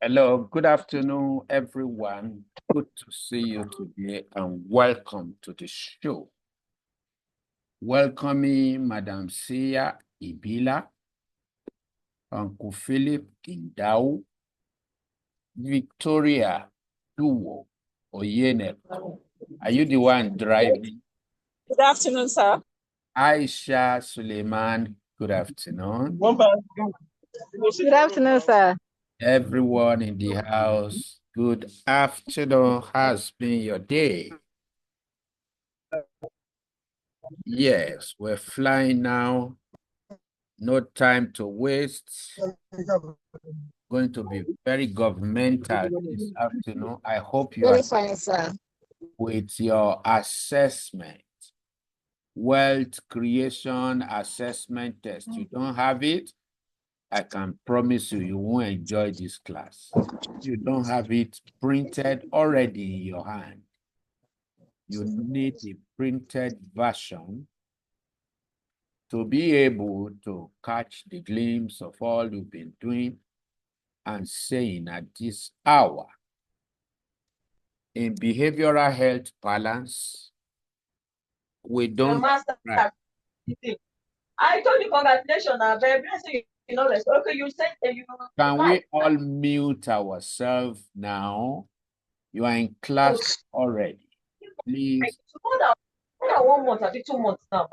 Hello, good afternoon, everyone. Good to see you today and welcome to the show. Welcoming Madam Sia Ibila, Uncle Philip Kindau, Victoria Duwo Oyene. Are you the one driving? Good afternoon, sir. Aisha Suleiman, good afternoon. Good afternoon, sir. Everyone in the house, good afternoon. Has been your day? Yes, we're flying now. No time to waste. Going to be very governmental this afternoon. I hope you are fine, sir. with your assessment. Wealth creation assessment test. You don't have it? I can promise you, you won't enjoy this class. You don't have it printed already in your hand. You need a printed version to be able to catch the glimpse of all you've been doing and saying at this hour. In behavioral health balance, we don't. Right. I told you congratulations. I'm very blessed. You know, okay, you said you. Can we all mute ourselves now? You are in class already. Please. More than 1 month, I think 2 months now.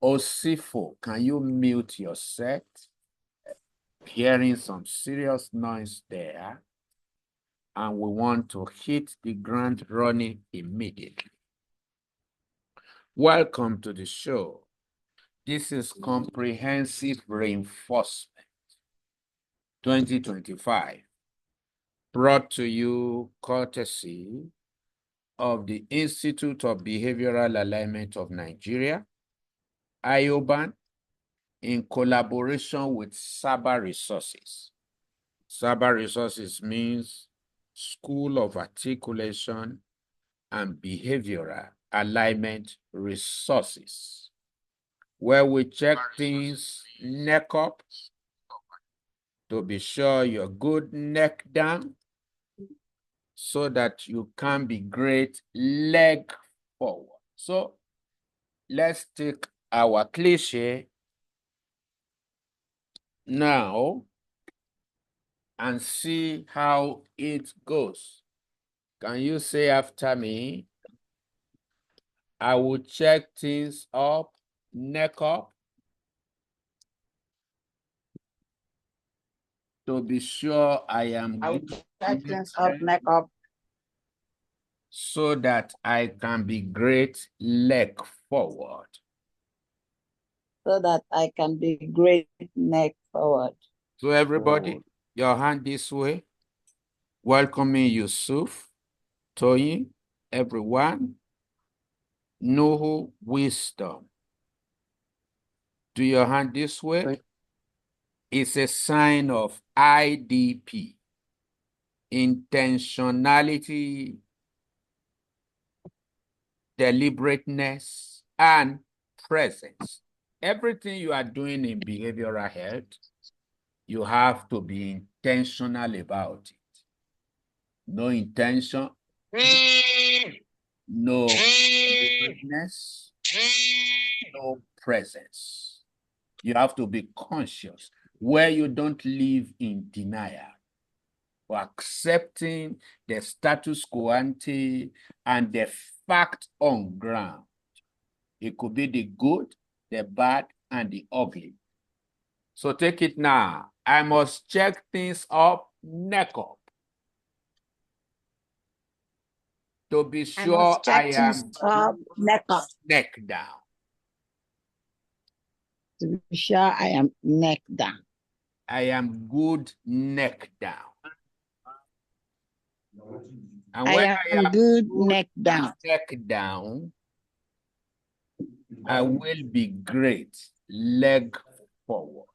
Osifo, can you mute yourself? Hearing some serious noise there. And we want to hit the ground running immediately. Welcome to the show. This is Comprehensive Reinforcement 2025, brought to you courtesy of the Institute of Behavioral Alignment of Nigeria, IOBAN, in collaboration with Saba Resources. Saba Resources means School of Articulation and Behavioral Alignment Resources, where we check things neck up to be sure you're good neck down so that you can be great leg forward. So let's take our cliche now and see how it goes. Can you say after me? I will check things up, neck up, to be sure I am good Up, neck up. so that I can be great leg forward. So that I can be great neck forward. So everybody, your hand this way. Welcoming Yusuf, Toyin, everyone. Nuhu, wisdom. Do your hand this way. It's a sign of IDP, intentionality, deliberateness, and presence. Everything you are doing in behavioral health, you have to be intentional about it. No intention, no deliberateness, no presence. You have to be conscious where you don't live in denial or accepting the status quo ante and the fact on ground. It could be the good, the bad, and the ugly. So take it now. I must check things up, neck up, to be sure I am up, neck up. neck down. To be sure I am neck down. I am good neck down. And when I am good neck down. Neck down, I will be great leg forward.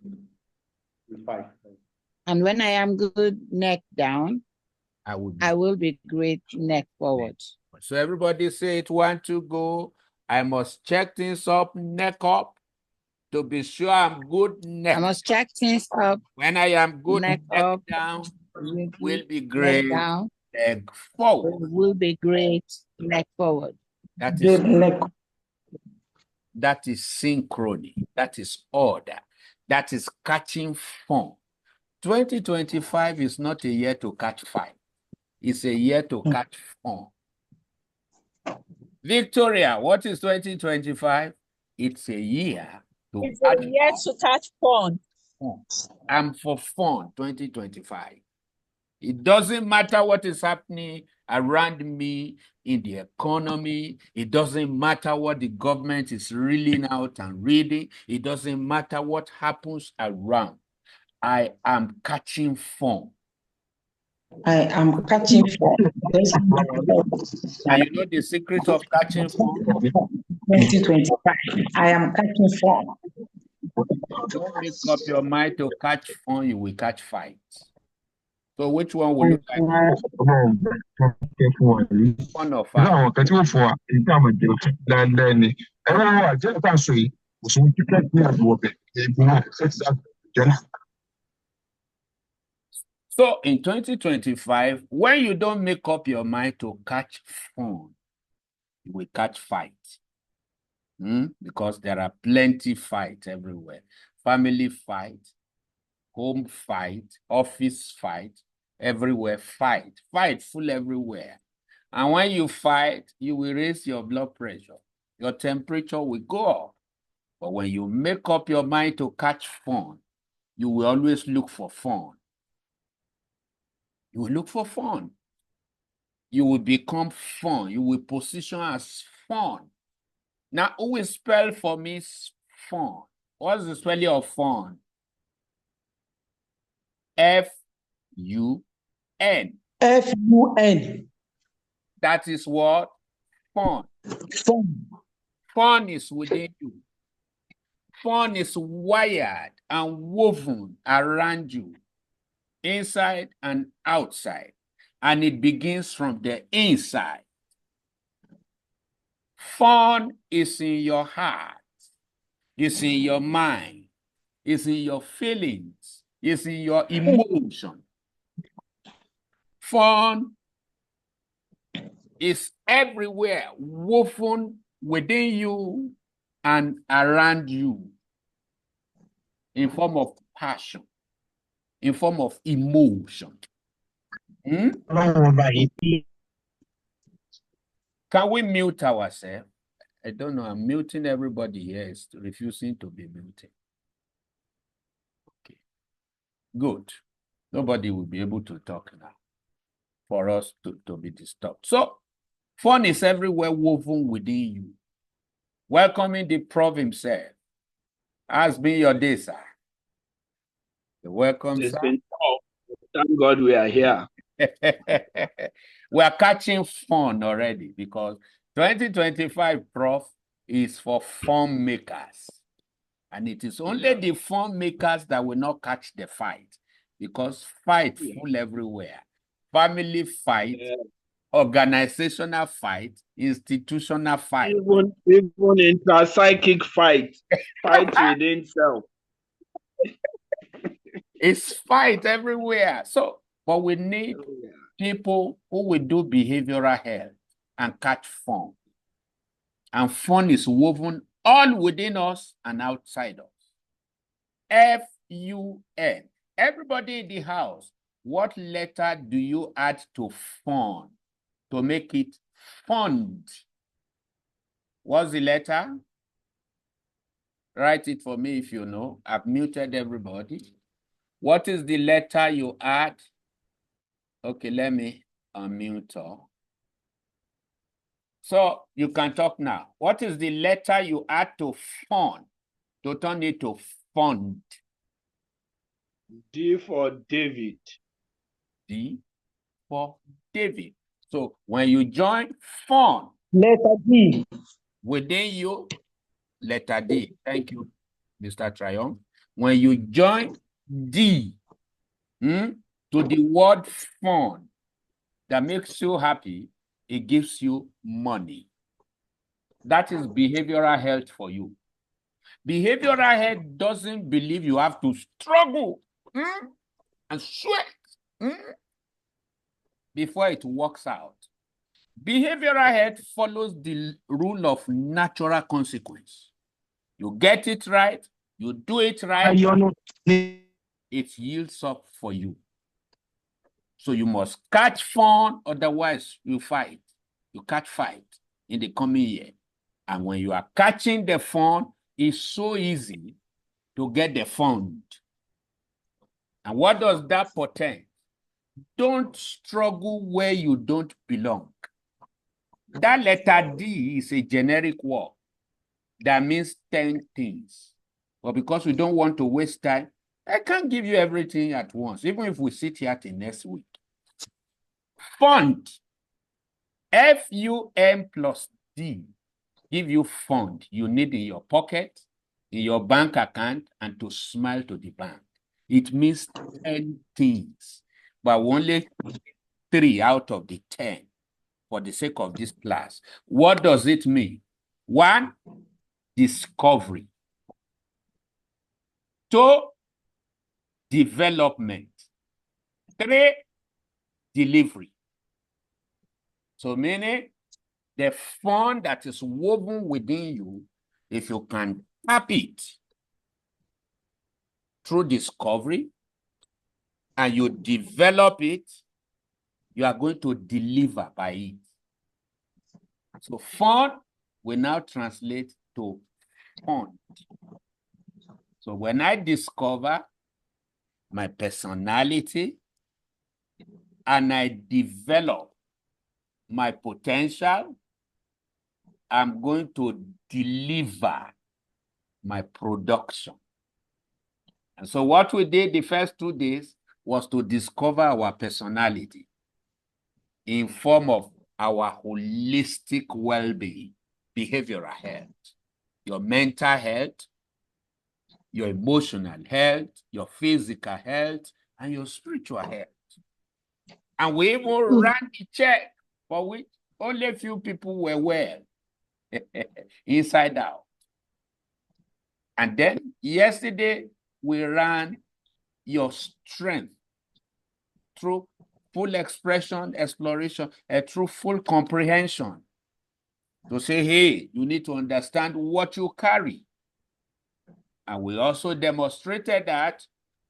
And when I am good neck down, I will be great neck forward. So everybody say it, 1, 2, go. I must check things up, neck up, to be sure I'm good neck. I must check things up. When I am good neck neck up, down, will be great. Neck down. Leg forward. Will be great. Neck forward. That is synchrony. That is order. That is catching fun. 2025 is not a year to catch fire. It's a year to catch fun. Victoria, what is 2025? It's a year to catch fun. I'm for fun, 2025. It doesn't matter what is happening around me in the economy. It doesn't matter what the government is reeling out and reading. It doesn't matter what happens around. I am catching fun. I am catching fun. And you know the secret of catching fun? 2025. I am catching fun. Don't make up your mind to catch fun, you will catch fights. So which one will look like fun or fight? So in 2025, when you don't make up your mind to catch fun, you will catch fights. Because there are plenty fights everywhere. Family fight, home fight, office fight, everywhere fight. Fight full everywhere. And when you fight, you will raise your blood pressure. Your temperature will go up. But when you make up your mind to catch fun, you will always look for fun. You will look for fun. You will become fun. You will position as fun. Now, who will spell for me fun? What's the spelling of fun? F-U-N. F-U-N. That is what? Fun. Fun. Fun is within you. Fun is wired and woven around you, inside and outside. And it begins from the inside. Fun is in your heart. It's in your mind. It's in your feelings. It's in your emotion. Fun is everywhere, woven within you and around you, in form of passion, in form of emotion. Can we mute ourselves? I don't know. I'm muting everybody here. It's refusing to be muted. Okay. Good. Nobody will be able to talk now for us to be disturbed. So, fun is everywhere, woven within you. Welcoming the prof himself. How's been your day, sir? You're welcome, It's sir. been tough. Thank God we are here. We are catching fun already because 2025, prof, is for fun makers. And it is only the fun makers that will not catch the fight, because fight full everywhere. Family fight, organizational fight, institutional fight. Even intra-psychic fight. Fight within self. It's fight everywhere. So, but we need people who will do behavioral health and catch fun. And fun is woven all within us and outside us. F-U-N. Everybody in the house, what letter do you add to fun to make it fund? What's the letter? Write it for me if you know. I've muted everybody. What is the letter you add? Okay, let me unmute her. So you can talk now. What is the letter you add to fun to turn it to fund? D for David. D for David. So when you join fun, letter D. Within you, letter D. Thank you, Mr. Triumph. When you join D to the word fun that makes you happy, it gives you money. That is behavioral health for you. Behavioral health doesn't believe you have to struggle and sweat before it works out. Behavioral health follows the rule of natural consequence. You get it right, you do it right, it yields up for you. So you must catch fun, otherwise you fight. You catch fight in the coming year. And when you are catching the fun, it's so easy to get the fund. And what does that portend? Don't struggle where you don't belong. That letter D is a generic word that means 10 things. But because we don't want to waste time, I can't give you everything at once, even if we sit here till next week. Fund. F-U-N plus D. Give you fund you need in your pocket, in your bank account, and to smile to the bank. It means 10 things, but only 3 out of the 10 for the sake of this class. What does it mean? 1, discovery. 2, development. 3, delivery. So meaning the fund that is woven within you, if you can tap it through discovery and you develop it, you are going to deliver by it. So fund will now translate to fund. So when I discover my personality and I develop my potential, I'm going to deliver my production. And so what we did the first 2 days was to discover our personality in form of our holistic well-being, behavioral health, your mental health, your emotional health, your physical health, and your spiritual health. And we even ran the check for which only a few people were well, inside out. And then yesterday, we ran your strength through full expression, exploration, and through full comprehension. To say, hey, you need to understand what you carry. And we also demonstrated that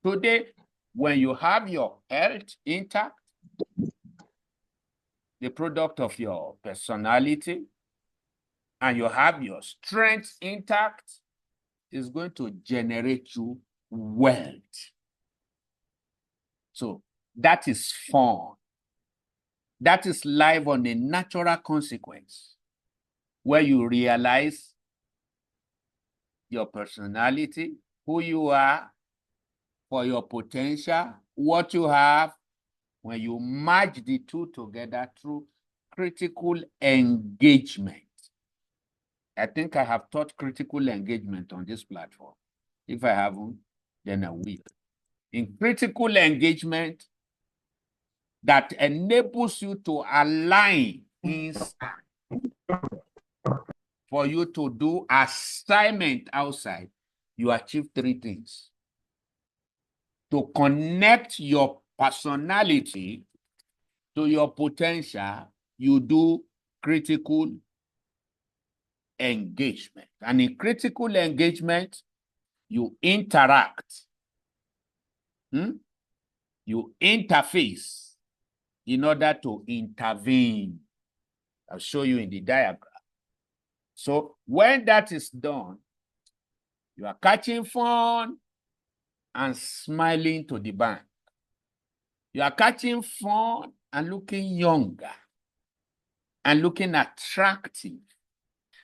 today, when you have your health intact, the product of your personality, and you have your strength intact, is going to generate you wealth. So that is fun. That is life on a natural consequence, where you realize your personality, who you are, for your potential, what you have, when you merge the two together through critical engagement. I think I have taught critical engagement on this platform. If I haven't, then I will. In critical engagement that enables you to align inside for you to do assignment outside, you achieve 3 things. To connect your personality to your potential, you do critical engagement. And in critical engagement, you interact. You interface in order to intervene. I'll show you in the diagram. So when that is done, you are catching fun and smiling to the bank. You are catching fun and looking younger and looking attractive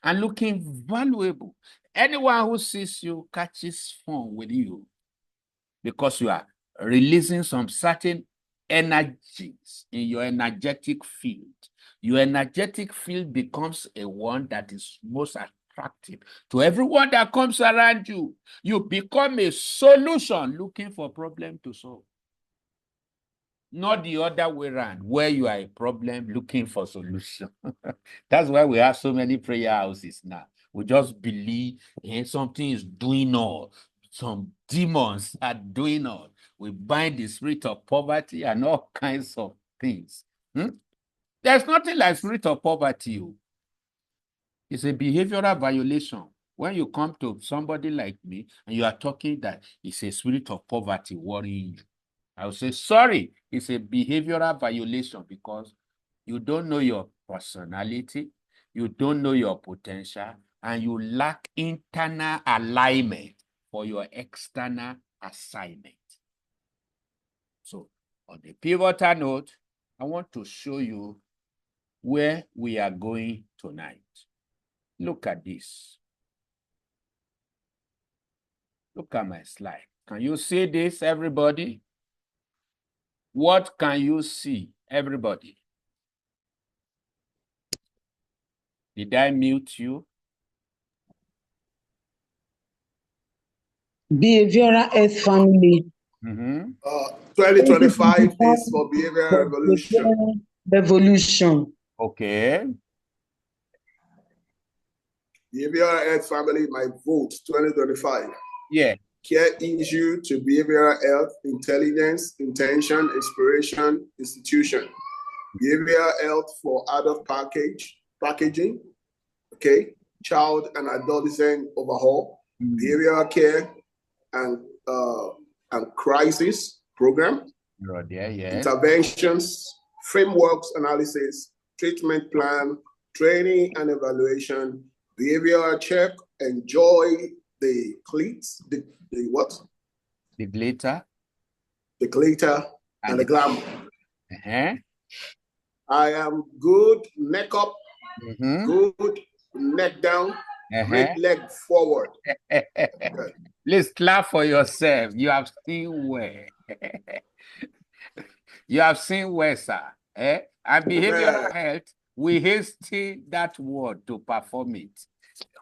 and looking valuable. Anyone who sees you catches fun with you because you are releasing some certain energies in your energetic field. Your energetic field becomes a one that is most attractive to everyone that comes around you. You become a solution looking for problem to solve. Not the other way around, where you are a problem looking for solution. That's why we have so many prayer houses now. We just believe something is doing all. some demons are doing all. We bind the spirit of poverty and all kinds of things. There's nothing like spirit of poverty. It's a behavioral violation. When you come to somebody like me and you are talking that it's a spirit of poverty worrying you, I will say, sorry, it's a behavioral violation because you don't know your personality, you don't know your potential, and you lack internal alignment for your external assignment. So, on the pivotal note, I want to show you where we are going tonight. Look at this. Look at my slide. Can you see this, everybody? What can you see, everybody? Did I mute you? Behavioral health family. 2025 is for behavioral revolution. Revolution. Okay. Behavioral health family, my vote, 2025. Yeah. Care issue to behavioral health, intelligence, intention, inspiration, institution. Behavioral health for adult packaging, okay? Child and adolescent overhaul, behavioral care and crisis program, interventions, frameworks analysis, treatment plan, training and evaluation, behavioral check, enjoy the clits, the what? The glitter. The glitter and the glamour. Uh-huh. I am good neck up, good neck down, great leg forward. Okay. Please clap for yourself. You have seen where. You have seen where, sir. And behavioral health, we hasten that word to perform it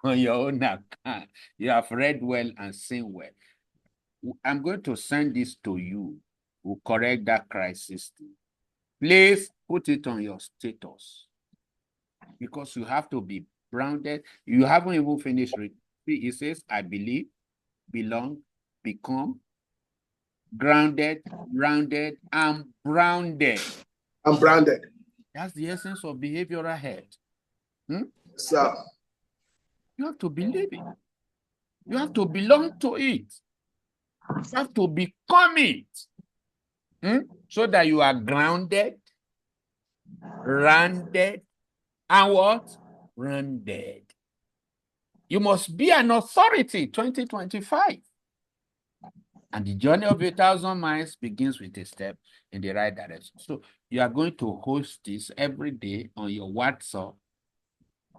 on your own account. You have read well and seen well. I'm going to send this to you. We'll correct that crisis. Please put it on your status because you have to be grounded. You haven't even finished reading. It says, I believe, belong, become, grounded, rounded, and branded. I'm branded. That's the essence of behavioral health. Sir. You have to believe it. You have to belong to it. You have to become it. So that you are grounded, rounded, and what? Rounded. You must be an authority 2025. And the journey of 1,000 miles begins with a step in the right direction. So you are going to host this every day on your WhatsApp.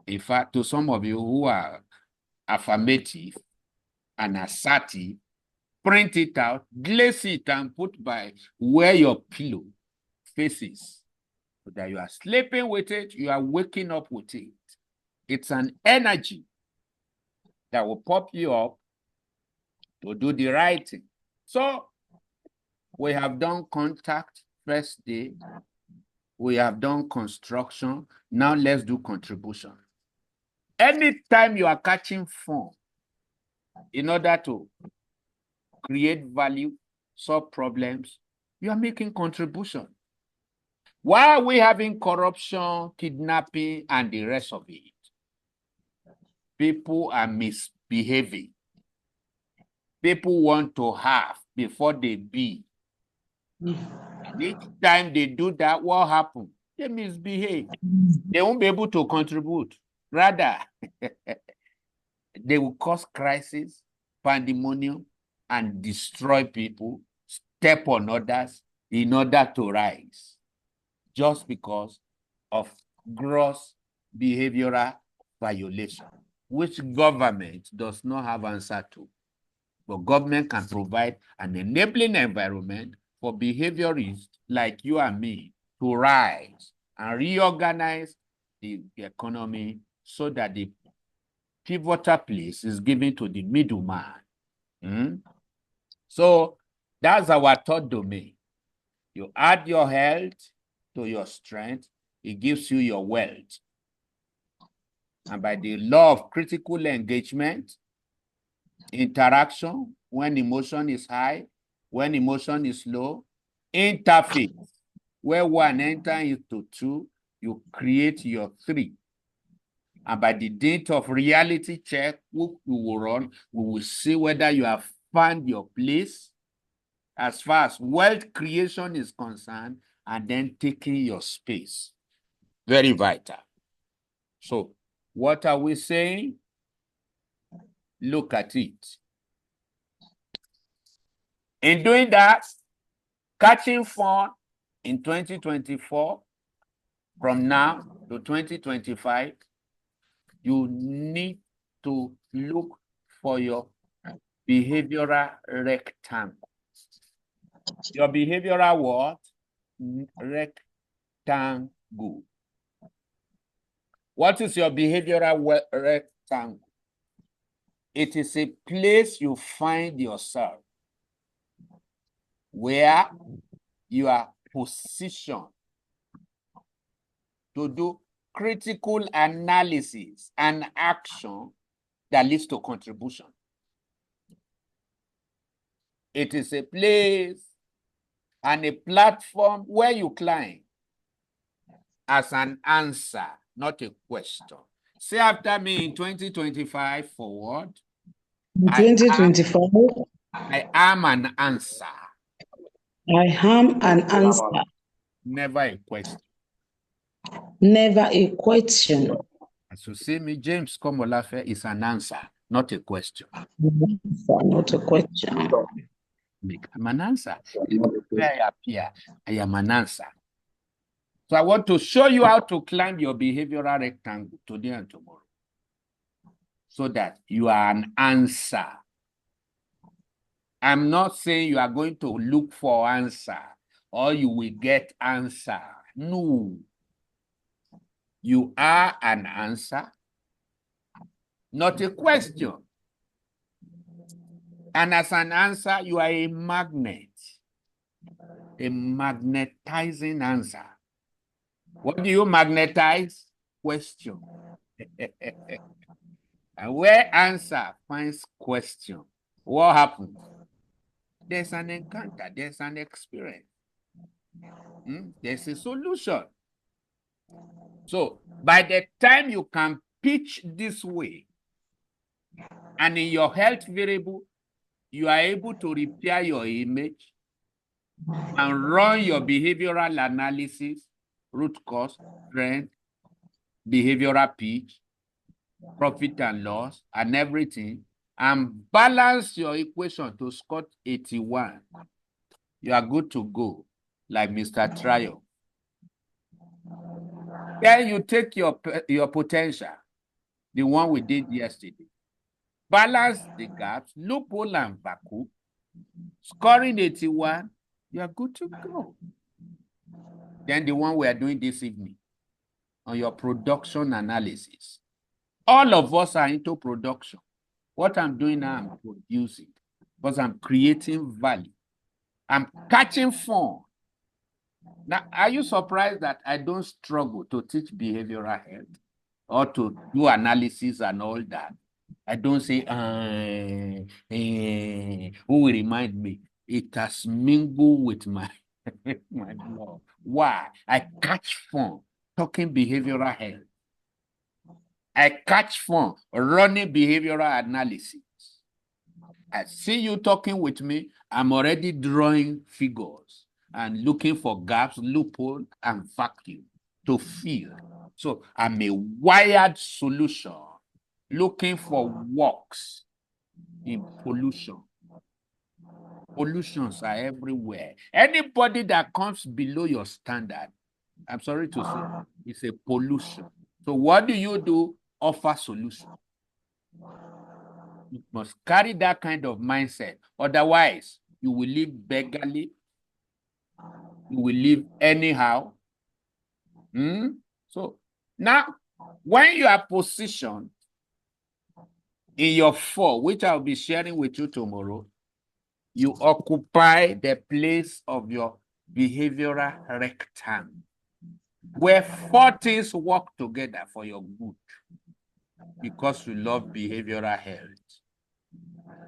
In fact, to some of you who are affirmative and assertive, print it out, glaze it, and put by where your pillow faces. So that you are sleeping with it, you are waking up with it. It's an energy that will pop you up to do the right thing. So we have done contact first day. We have done construction. Now let's do contribution. Anytime you are catching fun in order to create value, solve problems, you are making contribution. Why are we having corruption, kidnapping, and the rest of it? People are misbehaving. People want to have before they be. And each time they do that, what happens? They misbehave. They won't be able to contribute. Rather, they will cause crisis, pandemonium, and destroy people, step on others in order to rise. Just because of gross behavioral violation, which government does not have answer to. But government can provide an enabling environment for behaviorists like you and me to rise and reorganize the economy so that the pivotal place is given to the middleman. So that's our third domain. You add your health to your strength, it gives you your wealth. And by the law of critical engagement, interaction, when emotion is high, when emotion is low. Interface, where one enter into two, you create your three. And by the date of reality check, we will run, we will see whether you have found your place as far as wealth creation is concerned, and then taking your space. Very vital. So, what are we saying? Look at it. In doing that, catching fun in 2024, from now to 2025, you need to look for your behavioral rectangle. Your behavioral what? Rectangle. What is your behavioral rectangle? It is a place you find yourself where you are positioned to do critical analysis and action that leads to contribution. It is a place and a platform where you climb as an answer, not a question. Say after me in 2025 forward. In 2025, I am an answer. I am an answer. Never a question. Never a question. As you see me, James Komolafe is an answer, not a question. Not a question. I'm an answer. Where I appear, I am an answer. So I want to show you how to climb your behavioral rectangle today and tomorrow, so that you are an answer. I'm not saying you are going to look for answer or you will get answer. No. You are an answer, not a question. And as an answer, you are a magnet, a magnetizing answer. What do you magnetize? Question. And where answer finds question, what happens? There's an encounter, there's an experience. There's a solution. So by the time you can pitch this way, and in your health variable, you are able to repair your image and run your behavioral analysis, root cause, trend, behavioral pitch, profit and loss, and everything, and balance your equation to score 81. You are good to go, like Mr. Triumph. Then you take your potential, the one we did yesterday, balance the gaps, loophole and vacuum, scoring 81, you are good to go. Then the one we are doing this evening on your production analysis. All of us are into production. What I'm doing now, I'm producing, because I'm creating value. I'm catching fun. Now, are you surprised that I don't struggle to teach behavioral health or to do analysis and all that? I don't say, who will remind me? It has mingled with my, my blood. Why? I catch fun talking behavioral health. I catch fun running behavioral analysis. I see you talking with me, I'm already drawing figures and looking for gaps, loophole, and vacuum to fill. So I'm a wired solution looking for works in pollution. Pollutions are everywhere. Anybody that comes below your standard, I'm sorry to say, it's a pollution. So what do? Offer solution. You must carry that kind of mindset. Otherwise, you will live beggarly. You will live anyhow. So now, when you are positioned in your 4, which I'll be sharing with you tomorrow, you occupy the place of your behavioral rectangle, where 4 things work together for your good, because you love behavioral health.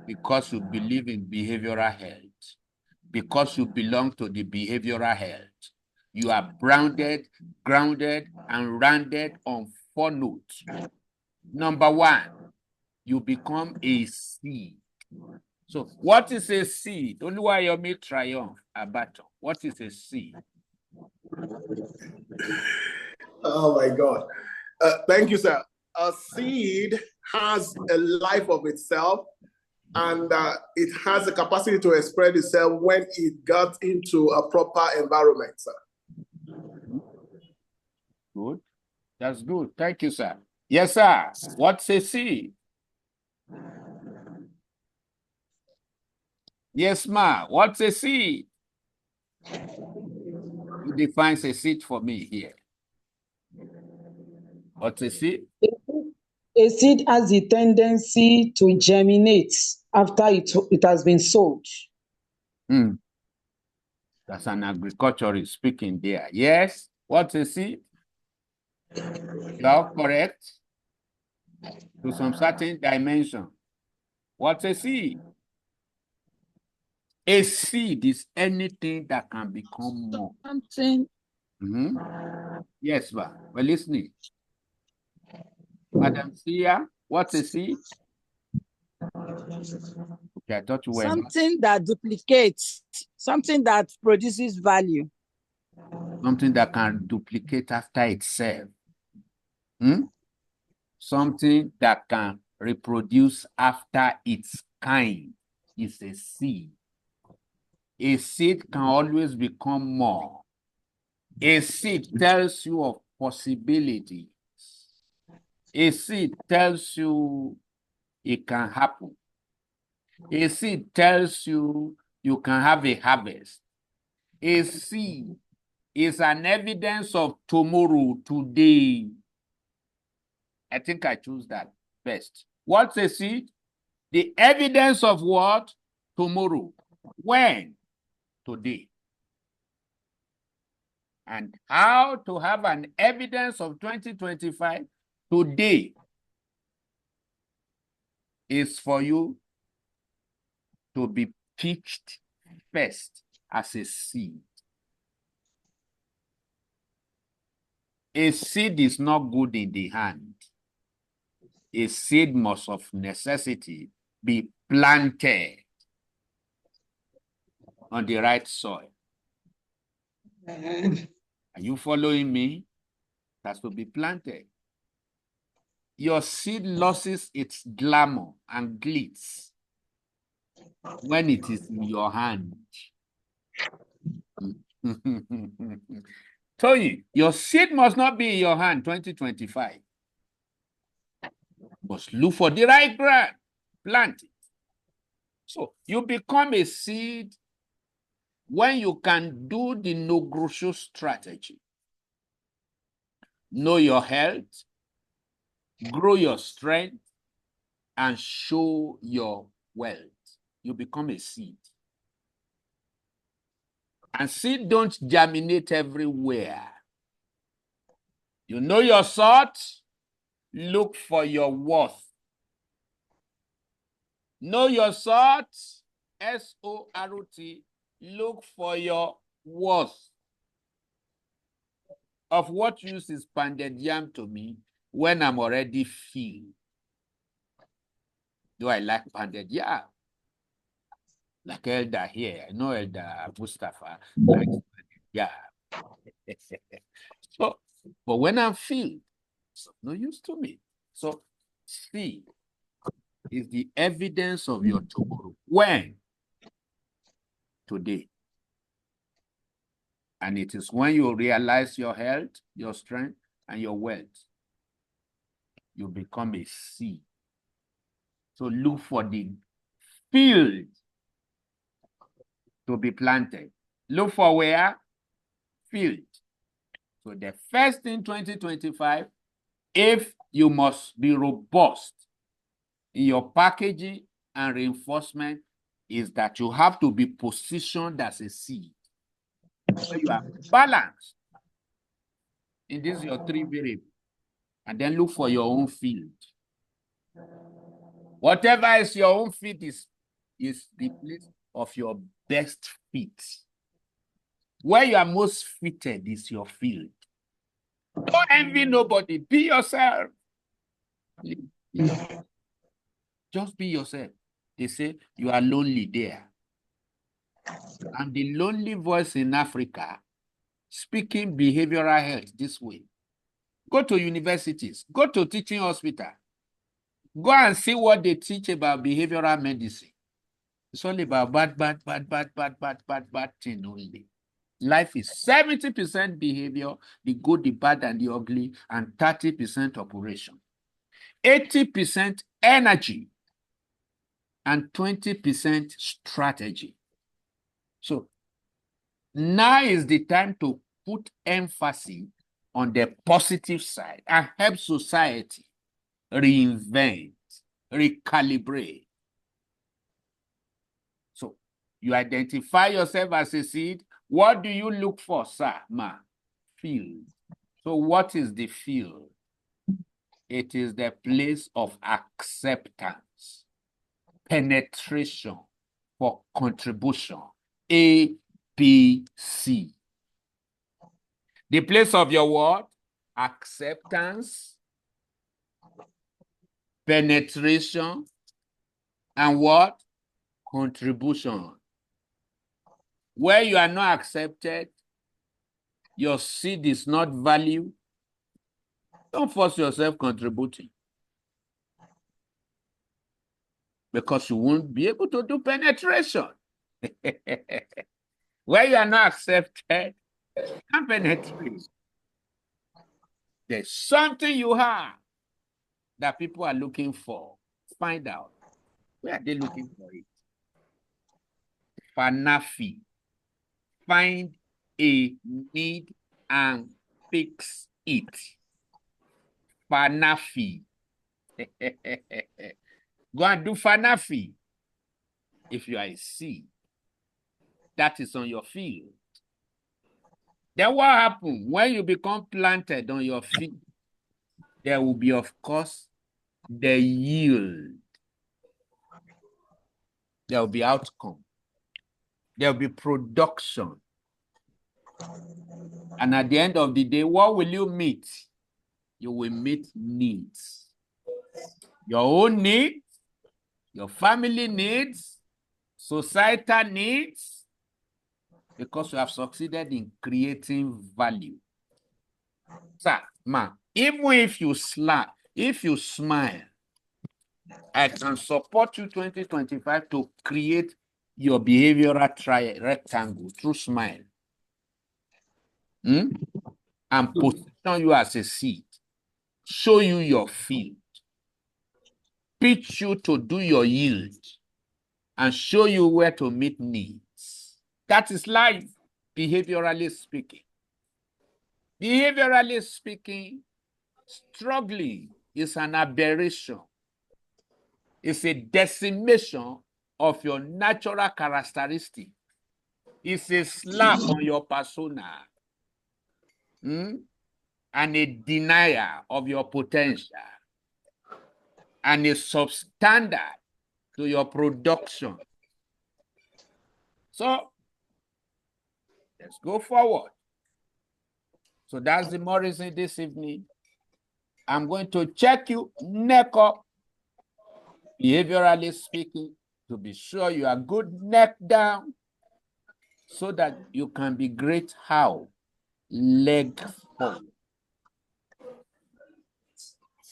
because you believe in behavioral health, because you belong to the behavioral health. You are grounded, and rounded on 4 notes. Number 1, you become a seed. So what is a seed? Only why you make triumph a battle. What is a seed? Oh my God. Thank you, sir. A seed has a life of itself, and it has the capacity to express itself when it got into a proper environment, sir. Good. That's good. Thank you, sir. Yes, sir. What's a seed? Yes, ma. What's a seed? Who defines a seed for me here? What's a seed? A seed has the tendency to germinate after it has been sowed. That's an agriculturist speaking there. Yes. What's a seed? You are correct to some certain dimension. What's a seed? A seed is anything that can become more. Something. Yes, ma. We're listening. Madam Sia, what's a seed? Okay, I thought you were something that duplicates, something that produces value. Something that can duplicate after itself. Something that can reproduce after its kind is a seed. A seed can always become more. A seed tells you of possibilities. A seed tells you it can happen. A seed tells you you can have a harvest. A seed is an evidence of tomorrow, today. I think I choose that best. What's a seed? The evidence of what? Tomorrow. When? Today. And how to have an evidence of 2025 today is for you to be pitched first as a seed. A seed is not good in the hand. A seed must of necessity be planted on the right soil. Are you following me? It has to be planted. Your seed loses its glamour and glitz when it is in your hand. Tell you, your seed must not be in your hand 2025. You must look for the right ground, plant it. So you become a seed when you can do the no-grocery strategy. Know your health, grow your strength, and show your wealth. You become a seed. And seed don't germinate everywhere. You know your sort, look for your worth. Know your sort, S-O-R-T, look for your worth. Of what use is pounded yam to me when I'm already filled? Do I like pounded yam? Like Elder here, I know Elder Mustafa likes pounded yam. So, but when I'm filled, it's of no use to me. So, see is the evidence of your tomorrow. When? Today. And it is when you realize your health, your strength, and your wealth, you become a seed. So look for the field to be planted. Look for where? Field. So the first in 2025, if you must be robust in your packaging and reinforcement, is that you have to be positioned as a seed. So you are balanced in this your 3 variables. And then look for your own field. Whatever is your own field is is the place of your best fit. Where you are most fitted is your field. Don't envy nobody. Be yourself. Just be yourself. They say you are lonely there. I'm the lonely voice in Africa speaking behavioral health this way. Go to universities. Go to teaching hospital. Go and see what they teach about behavioral medicine. It's only about bad thing only. Life is 70% behavior, the good, the bad, and the ugly, and 30% operation. 80% energy, and 20% strategy. So now is the time to put emphasis on the positive side and help society reinvent, recalibrate. So you identify yourself as a seed. What do you look for, sir, ma? Field. So what is the field? It is the place of acceptance, penetration for contribution. A, B, C. The place of your what? Acceptance, penetration, and what? Contribution. Where you are not accepted, your seed is not valued, don't force yourself contributing. Because you won't be able to do penetration. Where you are not accepted, can't penetrate. There's something you have that people are looking for. Find out. Where are they looking for it? Fanafi. Find a need and fix it. Fanafi. Go and do Fanafi. If you are a seed, that is on your field. Then what happens when you become planted on your field? There will be, of course, the yield. There will be outcome. There will be production. And at the end of the day, what will you meet? You will meet needs. Your own needs, your family needs, societal needs, because you have succeeded in creating value. Sir, ma, even if you smile, I can support you 2025 to create your behavioral rectangle through smile. And position you as a seed. Show you your field. Pitch you to do your yield. And show you where to meet needs. That is life, behaviorally speaking. Behaviorally speaking, struggling is an aberration. It's a decimation of your natural characteristic. It's a slap on your persona. And a denial of your potential. And a substandard to your production. So, let's go forward. So that's the more reason this evening. I'm going to check you neck up, behaviorally speaking, to be sure you are good neck down, so that you can be great how? Leg forward.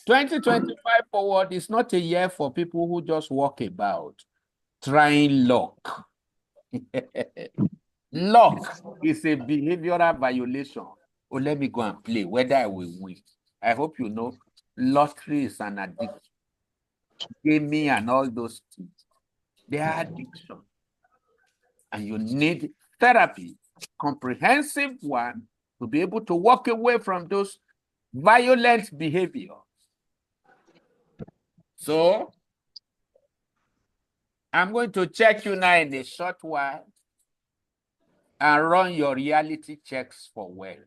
2025 forward is not a year for people who just walk about trying luck. Luck is a behavioral violation. Oh, let me go and play, whether I will win. I hope you know lottery is an addiction. Gaming and all those things, they are addiction. And you need therapy, comprehensive one, to be able to walk away from those violent behaviors. So, I'm going to check you now in a short while and run your reality checks for wealth.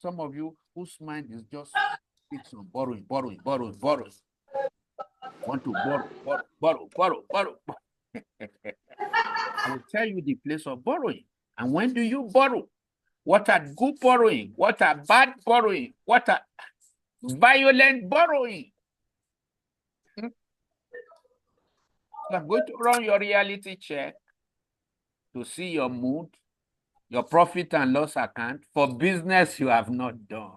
Some of you whose mind is just fixed on borrowing. Want to borrow. I will tell you the place of borrowing. And when do you borrow? What are good borrowing? What are bad borrowing? What are violent borrowing? So I'm going to run your reality check to see your mood, your profit and loss account for business you have not done.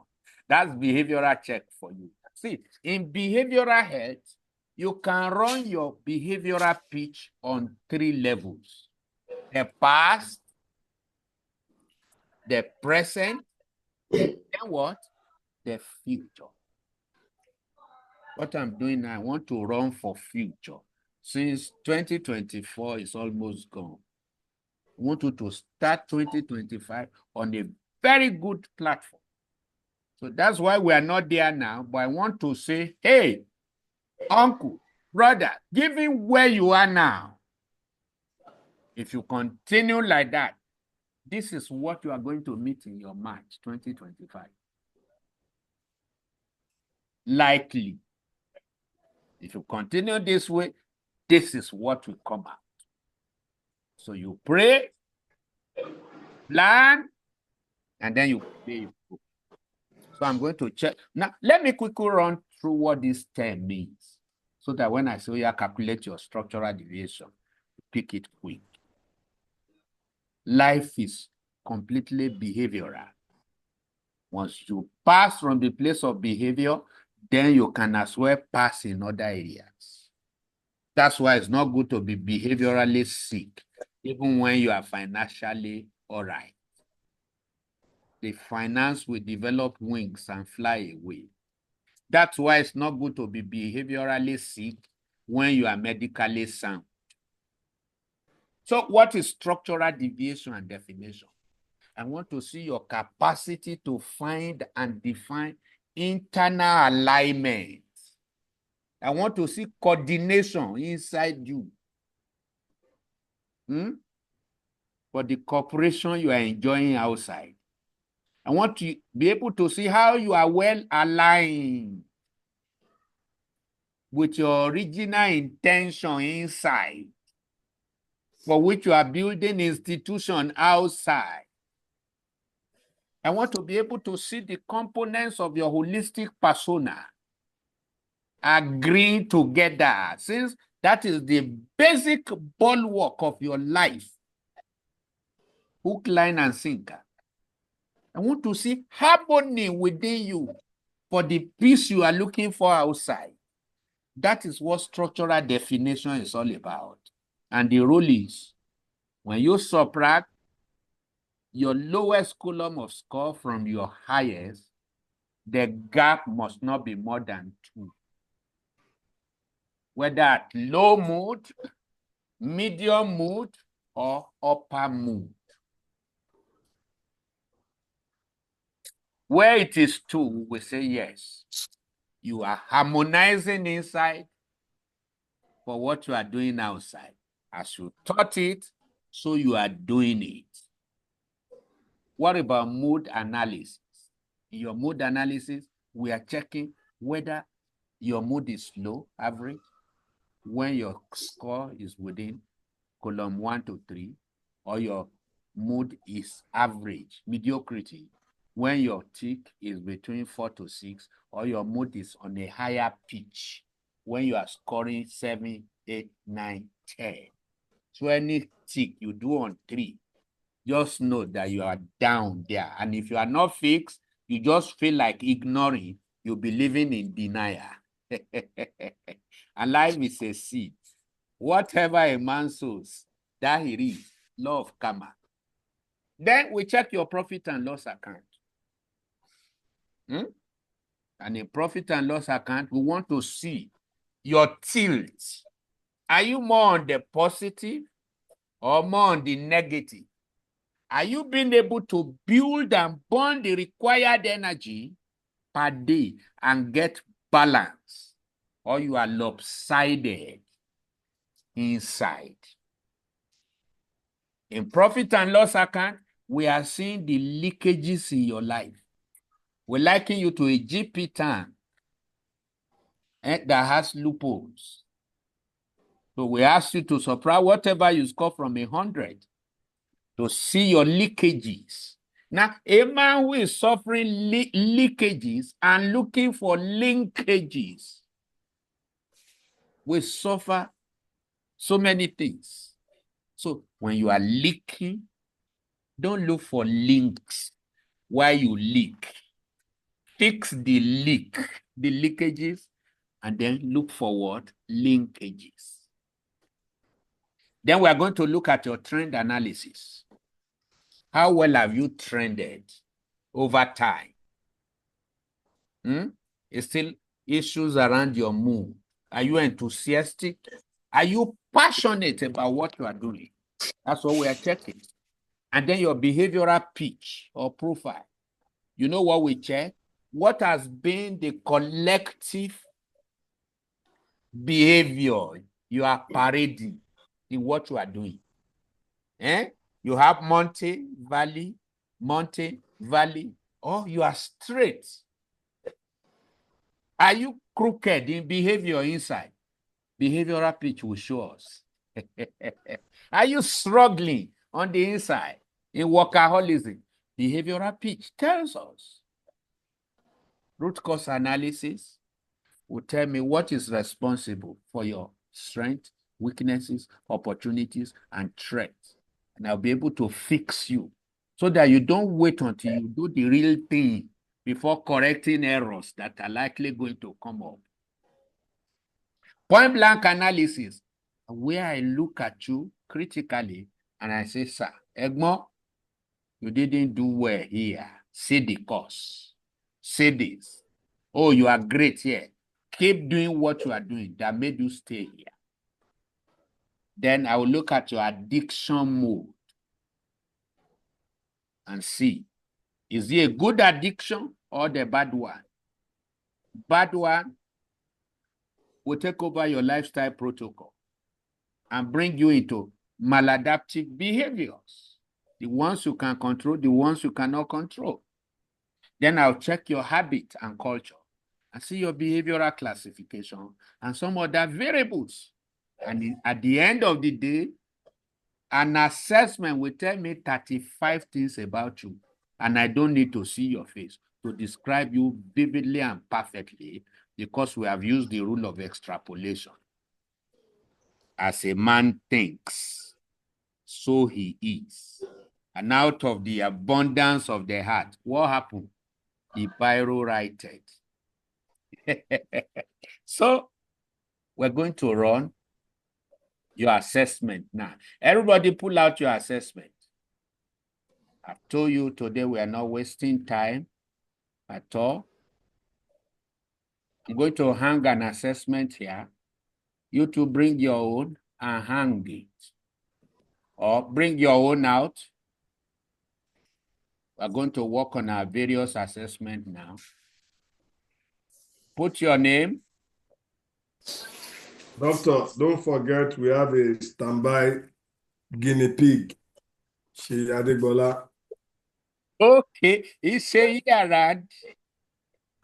That's behavioral check for you. See, in behavioral health, you can run your behavioral pitch on 3 levels: the past, the present, then what? The future. What I'm doing now, I want to run for future. Since 2024 is almost gone, I want you to start 2025 on a very good platform. So that's why we are not there now, but I want to say, hey, uncle, brother, given where you are now, if you continue like that, this is what you are going to meet in your March 2025. Likely. If you continue this way, this is what will come out. So you pray, plan, and then you pay. So I'm going to check. Now, let me quickly run through what this term means, so that when I say you calculate your structural deviation, pick it quick. Life is completely behavioral. Once you pass from the place of behavior, then you can as well pass in other areas. That's why it's not good to be behaviorally sick, even when you are financially all right. The finance will develop wings and fly away. That's why it's not good to be behaviorally sick when you are medically sound. So what is structural deviation and definition? I want to see your capacity to find and define internal alignment. I want to see coordination inside you. For the cooperation you are enjoying outside. I want to be able to see how you are well aligned with your original intention inside, for which you are building institution outside. I want to be able to see the components of your holistic persona agreeing together, since that is the basic bulwark of your life. Hook, line, and sinker. I want to see harmony within you for the peace you are looking for outside. That is what structural definition is all about. And the rule is, when you subtract your lowest column of score from your highest, the gap must not be more than 2. Whether at low mood, medium mood, or upper mood. Where it is 2, we say yes. You are harmonizing inside for what you are doing outside. As you taught it, so you are doing it. What about mood analysis? In your mood analysis, we are checking whether your mood is low, average, when your score is within column 1 to 3, or your mood is average, mediocrity, when your tick is between 4 to 6, or your mood is on a higher pitch, when you are scoring 7, 8, 9, 10. So any tick you do on 3, just know that you are down there. And if you are not fixed, you just feel like ignoring, you'll be living in denial. And life is a seed. Whatever a man sows, that he reaps. Law of karma. Then we check your profit and loss account. And in profit and loss account, we want to see your tilt. Are you more on the positive or more on the negative? Are you being able to build and burn the required energy per day and get balance? Or you are lopsided inside? In profit and loss account, we are seeing the leakages in your life. We're liking you to a GP tank. that has loopholes. So we ask you to subtract whatever you score from 100 to see your leakages. Now, a man who is suffering leakages and looking for linkages will suffer so many things. So when you are leaking, don't look for links while you leak. Fix the leak, the leakages, and then look for what? Linkages. Then we are going to look at your trend analysis. How well have you trended over time? It's still issues around your mood. Are you enthusiastic? Are you passionate about what you are doing? That's what we are checking. And then your behavioral pitch or profile. You know what we check? What has been the collective behavior you are parading in what you are doing? You have mountain, valley, or you are straight. Are you crooked in behavior inside? Behavioral pitch will show us. Are you struggling on the inside in workaholism? Behavioral pitch tells us. Root cause analysis will tell me what is responsible for your strengths, weaknesses, opportunities, and threats. And I'll be able to fix you so that you don't wait until you do the real thing before correcting errors that are likely going to come up. Point blank analysis, where I look at you critically and I say, sir, Egmo, you didn't do well here. See the cause. Say this. Oh, you are great here. Keep doing what you are doing that made you stay here. Then I will look at your addiction mode and see, is it a good addiction or the bad one? Bad one will take over your lifestyle protocol and bring you into maladaptive behaviors. The ones you can control, the ones you cannot control. Then I'll check your habit and culture and see your behavioral classification and some other variables. And at the end of the day, an assessment will tell me 35 things about you, and I don't need to see your face to describe you vividly and perfectly because we have used the rule of extrapolation. As a man thinks, so he is. And out of the abundance of the heart, what happened? The Bible writed. So we're going to run your assessment now. Everybody pull out your assessment. I've told you today we are not wasting time at all. I'm going to hang an assessment here. You two bring your own and hang it. Or bring your own out. We're going to work on our various assessments now. Put your name. Doctor, don't forget we have a standby guinea pig. She Adegbola. Okay, is she around?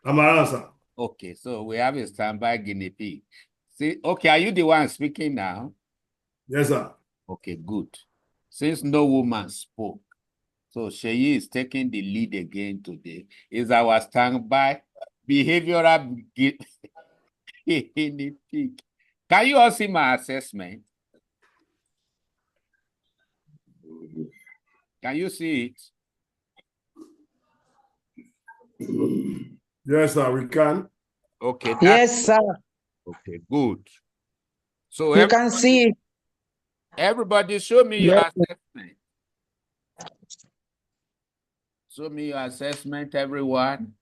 I'm around, sir. Okay, so we have a standby guinea pig. See, okay, are you the one speaking now? Yes, sir. Okay, good. Since no woman spoke, so Sheyi is taking the lead again today. Is our standby behavioral guinea pig. Can you all see my assessment? Can you see it? Yes, sir, we can. Okay. Yes, sir. Okay, good. So You can see it. Everybody show me your Yes. assessment. Show me your assessment, everyone.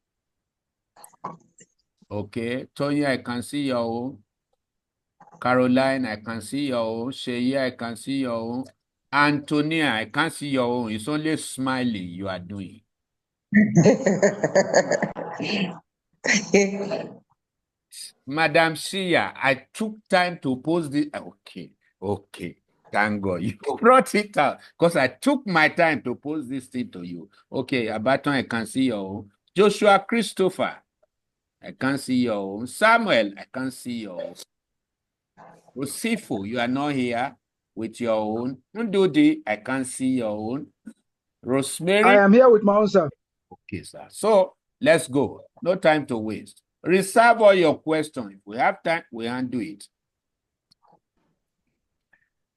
Okay. Tony, I can see your own. Caroline, I can see your own. Sheyi, I can see your own. Antonia, I can't see your own. It's only smiling you are doing. Madam Shia, I took time to post this. Okay. Thank God you brought it out because I took my time to post this thing to you. Okay, Abaton, I can see your own. Joshua Christopher, I can't see your own. Samuel, I can't see your own. Osifu, you are not here with your own. Ndudi, I can't see your own. Rosemary. I am here with my own, sir. Okay, sir. So let's go. No time to waste. Reserve all your questions. If we have time, we undo it.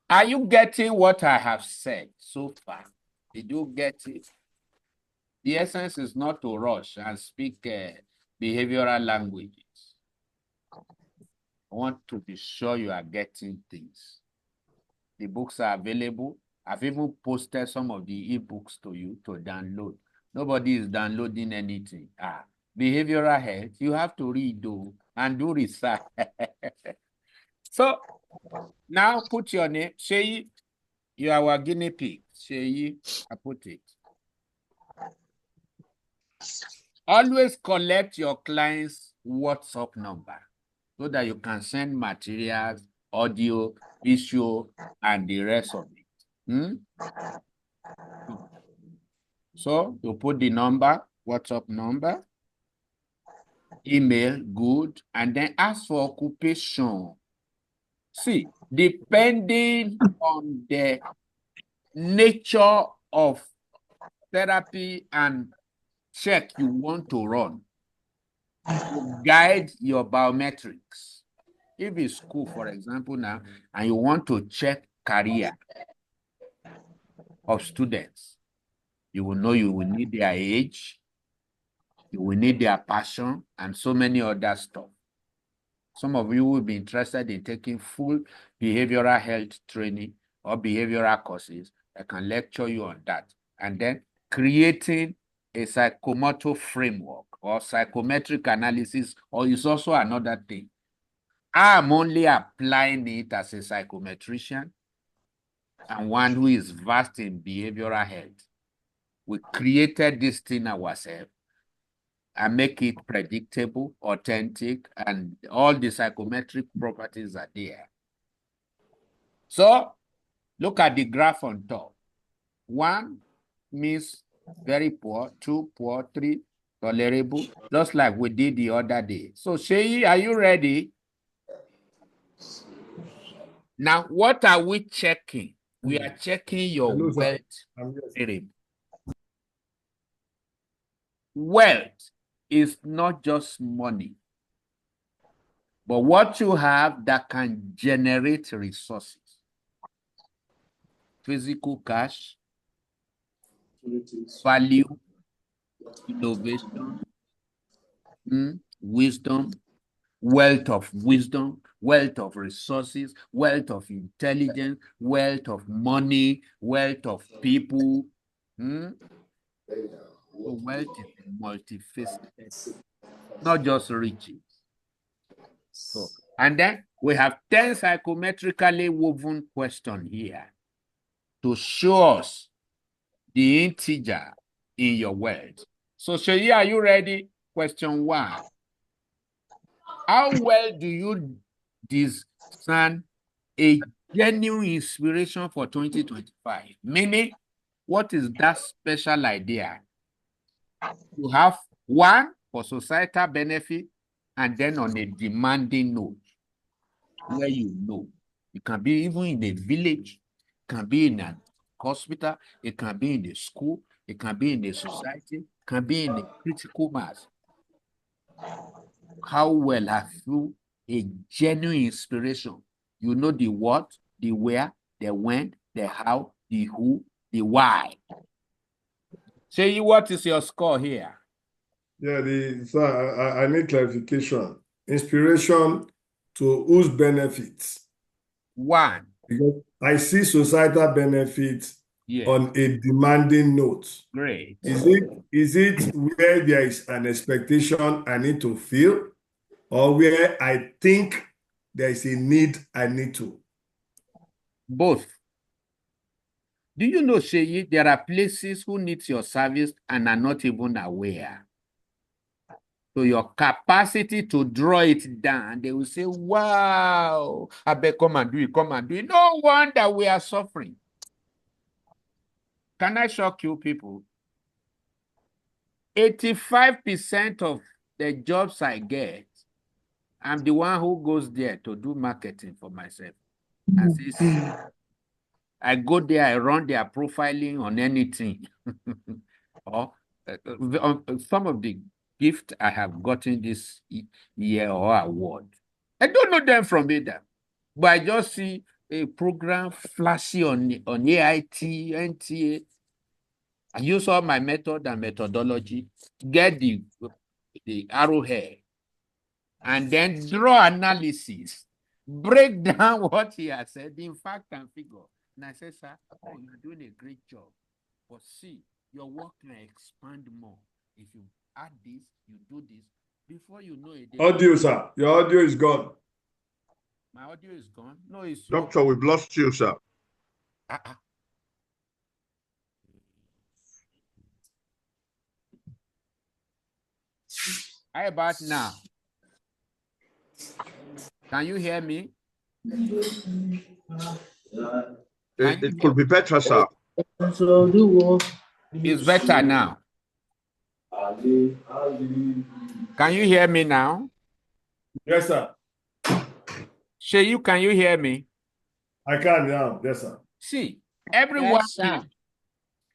Are you getting what I have said so far? Did you get it? The essence is not to rush and speak behavioral languages. I want to be sure you are getting things. The books are available. I've even posted some of the e-books to you to download. Nobody is downloading anything. Behavioral health, you have to read though and do research. So now put your name. Sheyi, you are our guinea pig. Sheyi, I put it. Always collect your client's WhatsApp number so that you can send materials, audio, video, and the rest of it. So you put the number, WhatsApp number, email, good, and then ask for occupation. See, depending on the nature of therapy and check you want to run, to guide your biometrics. If it's school, for example, now, and you want to check career of students, you will know you will need their age, you will need their passion, and so many other stuff. Some of you will be interested in taking full behavioral health training or behavioral courses. I can lecture you on that. And then creating a psychomotor framework or psychometric analysis, or is also another thing. I'm only applying it as a psychometrician and one who is vast in behavioral health. We created this thing ourselves and make it predictable, authentic, and all the psychometric properties are there. So look at the graph on top. 1 means very poor, 2 poor, 3 tolerable, just like we did the other day. So Sheyi, are you ready? Now, what are we checking? We are checking your wealth variable. Wealth is not just money, but what you have that can generate resources. Physical cash, value, innovation, wisdom, wealth of wisdom, wealth of resources, wealth of intelligence, wealth of money, wealth of people. So wealth is multifaceted, not just riches. So, and then we have 10 psychometrically woven questions here to show us the integer in your wealth. So Sheyi, are you ready? Question 1. How well do you discern a genuine inspiration for 2025? Meaning, what is that special idea? You have one for societal benefit and then on a demanding note where you know. It can be even in a village, it can be in a hospital, it can be in a school, it can be in a society, it can be in a critical mass. How well have you a genuine inspiration? You know the what, the where, the when, the how, the who, the why. Say, what is your score here? Yeah, sir, I need clarification. Inspiration to whose benefits? 1. Because I see societal benefits on a demanding note. Great. Is it where there is an expectation I need to feel, or where I think there is a need I need to? Both. Do you know, Sheyi, there are places who need your service and are not even aware. So your capacity to draw it down, they will say, wow, I bet come and do it, come and do it. No wonder we are suffering. Can I shock you people? 85% of the jobs I get, I'm the one who goes there to do marketing for myself. And says, I go there, I run their profiling on anything. Or some of the gifts I have gotten this year or award. I don't know them from either, but I just see a program flashy on AIT, NTA. I use all my method and methodology to get the arrowhead and then draw analysis, break down what he has said in fact and figure. And I said, sir, oh, you're doing a great job. But see, your work can expand more. If you add this, you do this, before you know it. Audio, sir. Your audio is gone. My audio is gone? No, it's Doctor, we've lost you, sir. How about now? Can you hear me? It could be better, sir. It's better now. Can you hear me now? Yes, sir. Sheyu, can you hear me? I can now. Yes, sir. See, everyone, Yes,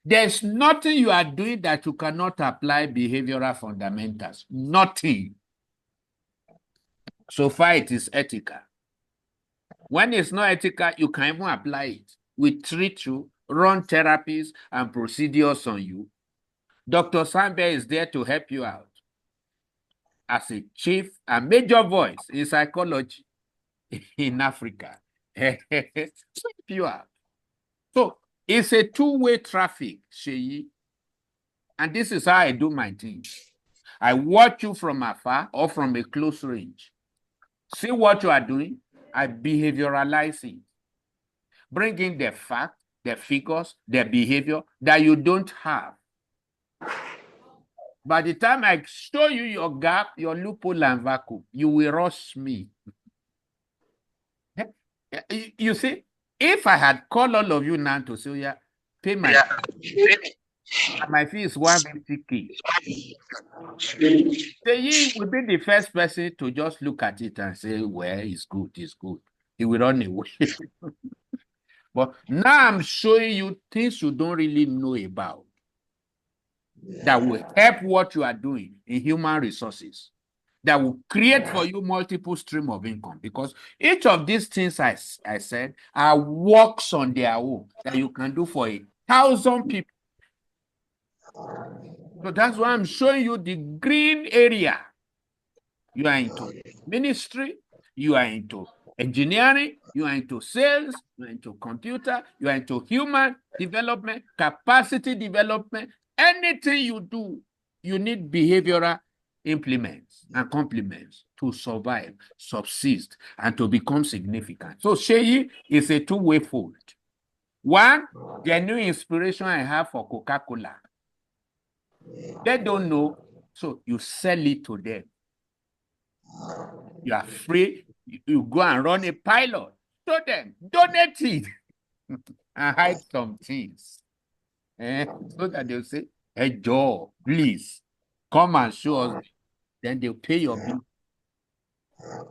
there's nothing you are doing that you cannot apply behavioral fundamentals. Nothing. So far, it is ethical. When it's not ethical, you can even apply it. We treat you, run therapies and procedures on you. Dr. Sambe is there to help you out as a chief and major voice in psychology in Africa. Help you out. So it's a two-way traffic, Sheyi. And this is how I do my thing. I watch you from afar or from a close range. See what you are doing. I behavioralize it. Bring in the fact, the figures, the behavior that you don't have. By the time I show you your gap, your loophole and vacuum, you will rush me. You see, if I had called all of you now to say, yeah, pay my fee is 150K. He will be the first person to just look at it and say, well, it's good, it's good. He will run away. But now I'm showing you things you don't really know about that will help what you are doing in human resources, that will create for you multiple streams of income, because each of these things I said are works on their own that you can do for 1,000 people. So that's why I'm showing you the green area. You are into ministry, you are into engineering, you are into sales, you are into computer, you are into human development, capacity development. Anything you do, you need behavioral implements and complements to survive, subsist, and to become significant. So Sheyi is a two-way fold. One, the new inspiration I have for Coca-Cola. They don't know, so you sell it to them. You are free. You go and run a pilot. Show them, donate it, and hide some things. So that they'll say, hey, Joe, please, come and show us. Then they'll pay your bill.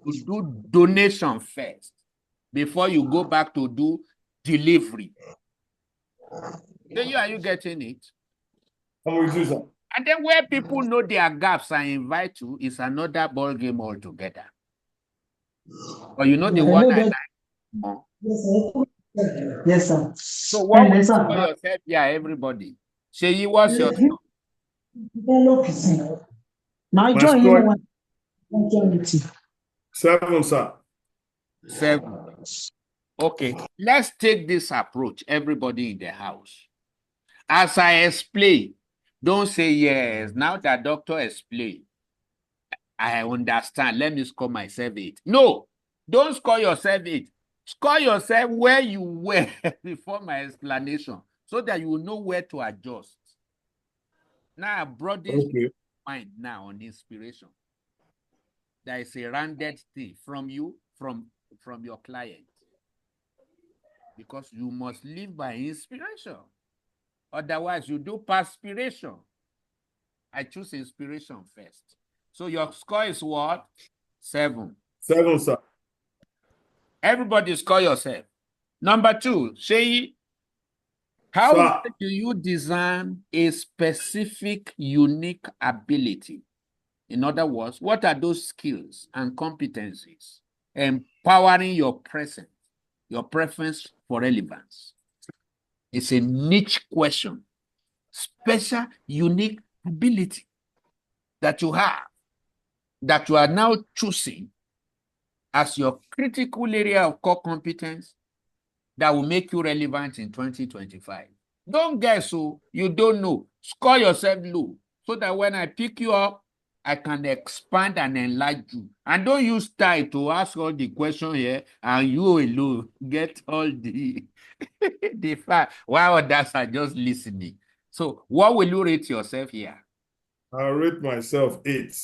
You do donation first before you go back to do delivery. Then are you getting it? I'm with you, sir. And then where people know their gaps and invite you is another ball game altogether. But you know the one I like. Yes, sir. So what was for yourself? Yeah, everybody. Sheyi, what's your thought? Now join you. 7, sir. 7. Okay, let's take this approach, everybody in the house. As I explain, don't say yes. Now that doctor explained, I understand. Let me score myself 8. No, don't score yourself 8. Score yourself where you were before my explanation, so that you will know where to adjust. Now I brought this mind now on inspiration. There is a rounded thing from you, from your client. Because you must live by inspiration. Otherwise, you do perspiration. I choose inspiration first. So your score is what? 7. 7, sir. Everybody score yourself. Number 2, Sheyi, how Sir. do you design a specific, unique ability? In other words, what are those skills and competencies empowering your presence, your preference for relevance? It's a niche question. Special, unique ability that you have, that you are now choosing as your critical area of core competence that will make you relevant in 2025. Don't guess, so you don't know. Score yourself low so that when I pick you up, I can expand and enlarge you. And don't use time to ask all the questions here and you alone get all the the fact while others are just listening. So what will you rate yourself here? I'll rate myself 8.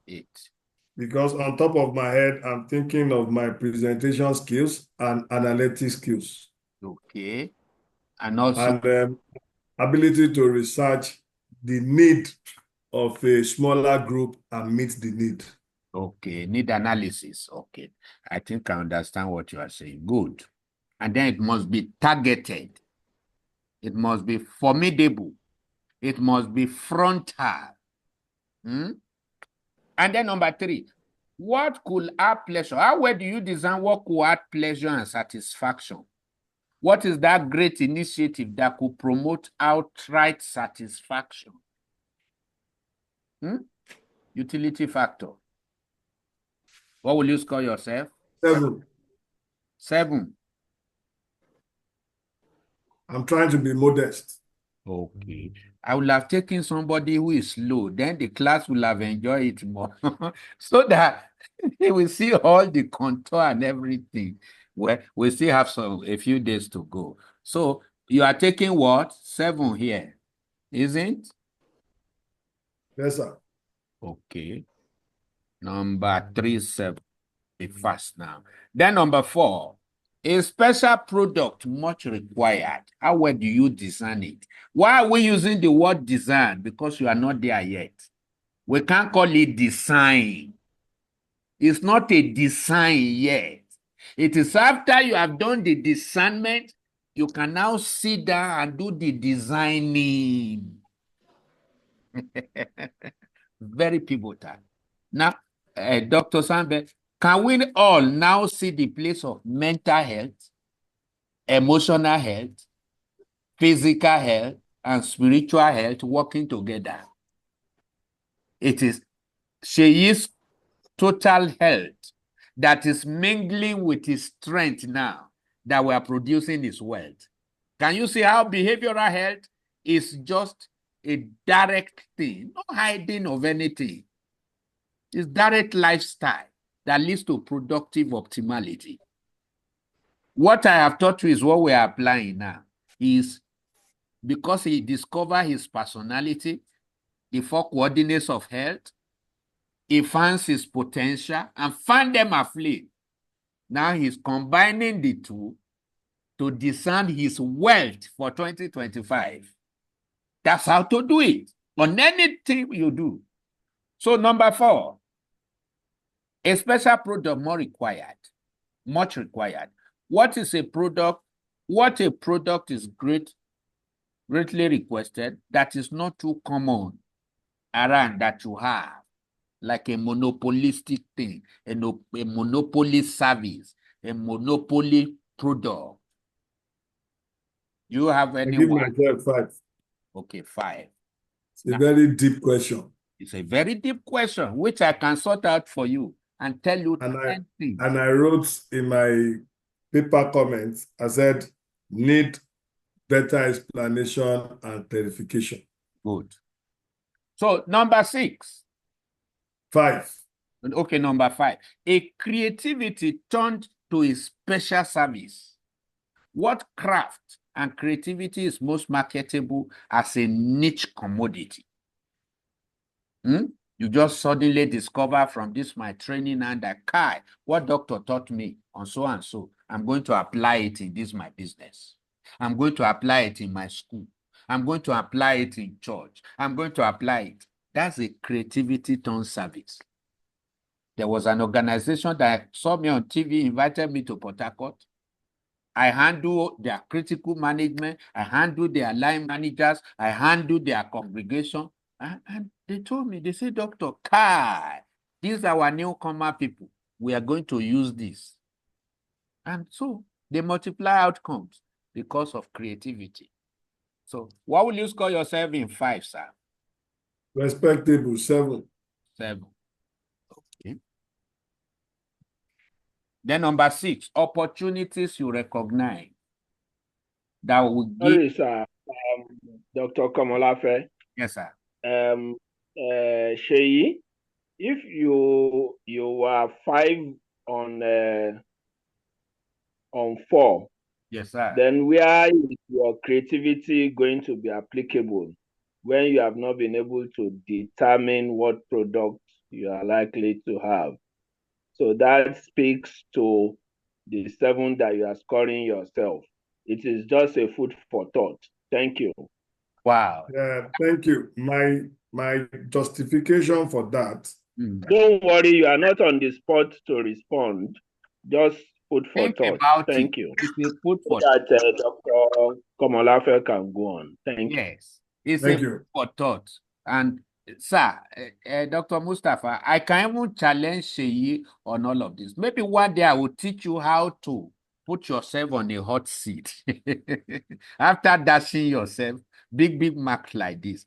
8. Because on top of my head, I'm thinking of my presentation skills and analytic skills. Okay. And also And ability to research the need of a smaller group and meet the need. okay, need analysis. Okay. I think I understand what you are saying. Good. And then it must be targeted. It must be formidable. It must be frontal. And then number 3, what could add pleasure? How well do you design what could add pleasure and satisfaction? What is that great initiative that could promote outright satisfaction? Utility factor. What will you score yourself? 7. 7. I'm trying to be modest. Okay. I would have taken somebody who is slow, then the class will have enjoyed it more. So that they will see all the contour and everything. Well, we still have a few days to go. So you are taking what? 7 here, isn't? Yes, sir. Okay. Number 3, 7. Be fast now. Then number 4. A special product much required. How well do you design it? Why are we using the word design? Because you are not there yet. We can't call it design. It's not a design yet. It is after you have done the discernment, you can now sit down and do the designing. Very pivotal. Now, Dr. Sambe, can we all now see the place of mental health, emotional health, physical health, and spiritual health working together? It is Sheyi's total health that is mingling with his strength now that we are producing his wealth. Can you see how behavioral health is just a direct thing, no hiding of anything? It's direct lifestyle that leads to productive optimality. What I have taught you is what we are applying now. Is because he discovered his personality, the 4 coordinates of health, he finds his potential and found them aflame. Now he's combining the two to discern his wealth for 2025. That's how to do it on anything you do. So number 4, a special product more required, much required. What is a product? What a product is greatly requested that is not too common around that you have, like a monopolistic thing, a monopoly service, a monopoly product. You have I give anyone? myself 5. Okay, 5. It's a very deep question. It's a very deep question, which I can sort out for you and tell you 10 things. And I wrote in my paper comments, I said, need better explanation and clarification. Good. So number 6. 5. Okay, number 5. A creativity turned to a special service. What craft and creativity is most marketable as a niche commodity? You just suddenly discover from this my training and that what doctor taught me on so and so, I'm going to apply it in this my business. I'm going to apply it in my school. I'm going to apply it in church. I'm going to apply it. That's a creativity turned service. There was an organization that saw me on TV, invited me to Port Harcourt. I handle their critical management. I handle their line managers. I handle their congregation. And they told me, they said, Dr. Kai, these are our newcomer people. We are going to use this. And so they multiply outcomes because of creativity. So what will you score yourself in 5, sir? Respectable, 7. 7. Okay. Then number 6, opportunities you recognize that will give. Sorry, sir. Dr. Komolafe. Yes, sir. Sheyi, if you are 5 on 4, yes, sir, then where is your creativity going to be applicable when you have not been able to determine what product you are likely to have? So that speaks to the 7 that you are scoring yourself. It is just a food for thought. Thank you. Wow. Thank you. My justification for that. Don't worry, you are not on the spot to respond. Just food for Think thought. about Thank it. you. It's a food So for that Dr. Komolafe can go on. Thank you. Yes, it's Thank a you. food for thought. And sir, Dr. Mustafa, I can even challenge Sheyi on all of this. Maybe one day I will teach you how to put yourself on a hot seat. After dashing yourself, big mark like this.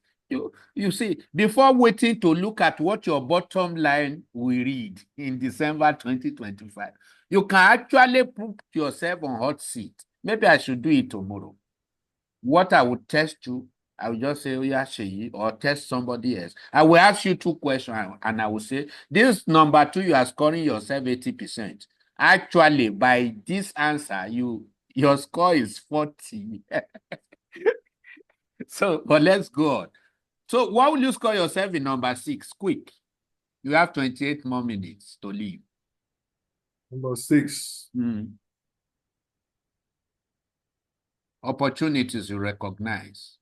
You see, before waiting to look at what your bottom line will read in December 2025, you can actually put yourself on hot seat. Maybe I should do it tomorrow. What I would test you, I will just say, oh yeah, Sheyi, or test somebody else. I will ask you 2 questions and I will say, this number 2, you are scoring yourself 80%. Actually, by this answer, your score is 40. So, but let's go on. So what will you score yourself in number 6? Quick. You have 28 more minutes to leave. Number 6. Opportunities you recognize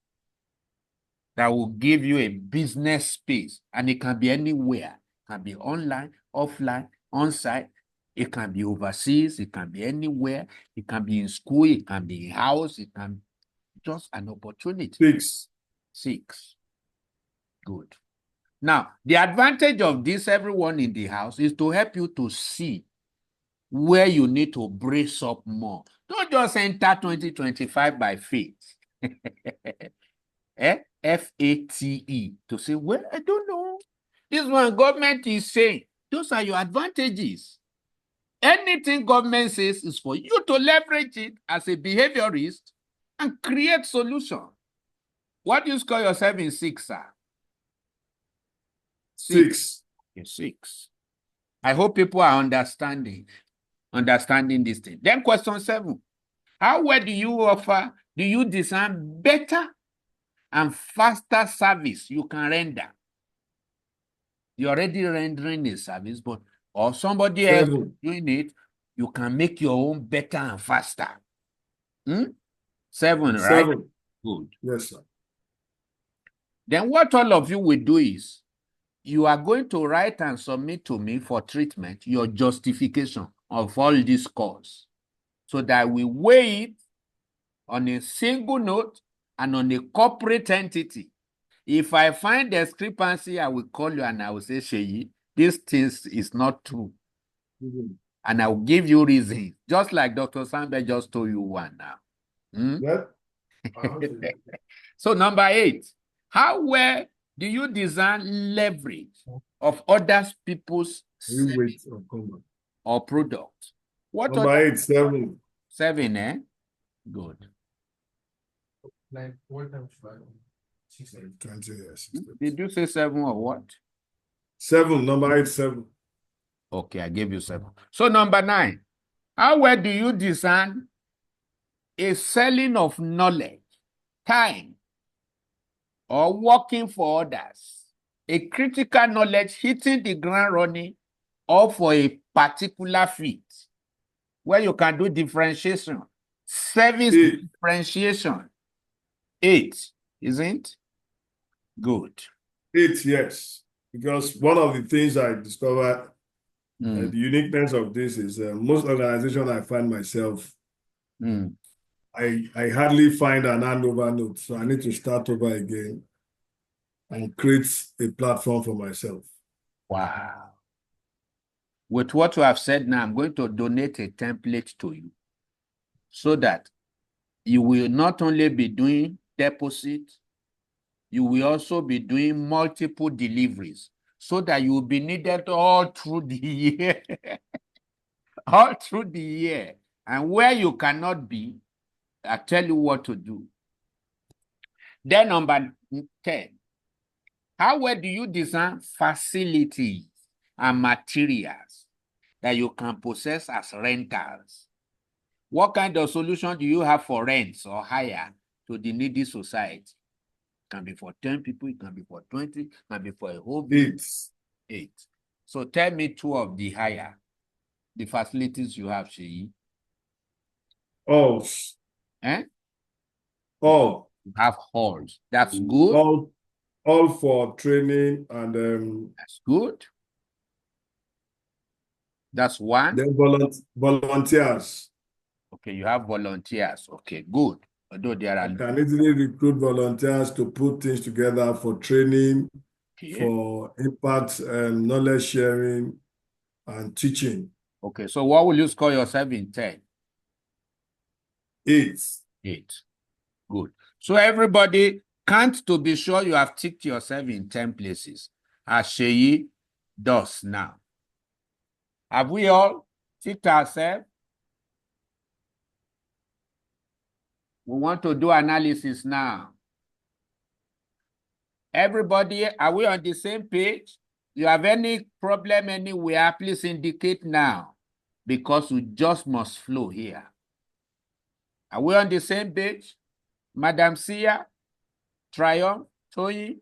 that will give you a business space, and it can be anywhere. It can be online, offline, on-site. It can be overseas. It can be anywhere. It can be in school. It can be in house. It can be just an opportunity. 6. Good. Now, the advantage of this, everyone in the house, is to help you to see where you need to brace up more. Don't just enter 2025 by faith. F-A-T-E, to say, well, I don't know. This one government is saying, those are your advantages. Anything government says is for you to leverage it as a behaviorist and create solution. What do you score yourself in 6, sir? 6. 6. I hope people are understanding this thing. Then question 7. How well do you design better and faster service you can render? You're already rendering a service, but or somebody else doing it, you can make your own better and faster. 7, right? 7. Good. Yes, sir. Then what all of you will do is, you are going to write and submit to me for treatment your justification of all these scores, so that we weigh it on a single note and on a corporate entity. If I find discrepancy, I will call you and I will say, Sheyi, this thing is not true. And I will give you reasons, just like Dr. Sambe just told you one now. So number 8, how well do you design leverage of other people's service or product? What number 8, 7. 7, eh? Good. Like 4 times 5. 20 years. Did you say 7 or what? 7, number 8, 7. Okay, I gave you 7. So number 9, how well do you design a selling of knowledge, time, or working for others? A critical knowledge hitting the ground running, or for a particular fit, where you can do differentiation, service differentiation. 8, isn't it? Good. It, yes. Because one of the things I discovered, the uniqueness of this is most organizations I find myself, I hardly find an handover note. So I need to start over again and create a platform for myself. Wow. With what you have said now, I'm going to donate a template to you so that you will not only be doing deposits, you will also be doing multiple deliveries so that you will be needed all through the year. All through the year. And where you cannot be, I tell you what to do. Then number 10, how well do you design facilities and materials that you can possess as rentals? What kind of solution do you have for rents or hire to the needy society? It can be for 10 people, it can be for 20, it can be for a whole village. 8. So tell me 2 of the hire, the facilities you have, Sheyi. Halls. Eh? All. You have halls. That's good. All for training and that's good. That's one. Then volunteers. Okay, you have volunteers. Okay, good. Although there are, I can easily recruit volunteers to put things together for training, for impact, knowledge sharing, and teaching. Okay, so what will you score yourself in 10? 8. 8. Good. So everybody, count to be sure you have ticked yourself in 10 places, as Sheyi does now. Have we all ticked ourselves? We want to do analysis now. Everybody, are we on the same page? You have any problem anywhere, please indicate now, because we just must flow here. Are we on the same page? Madam Sia, Triumph, Toyi,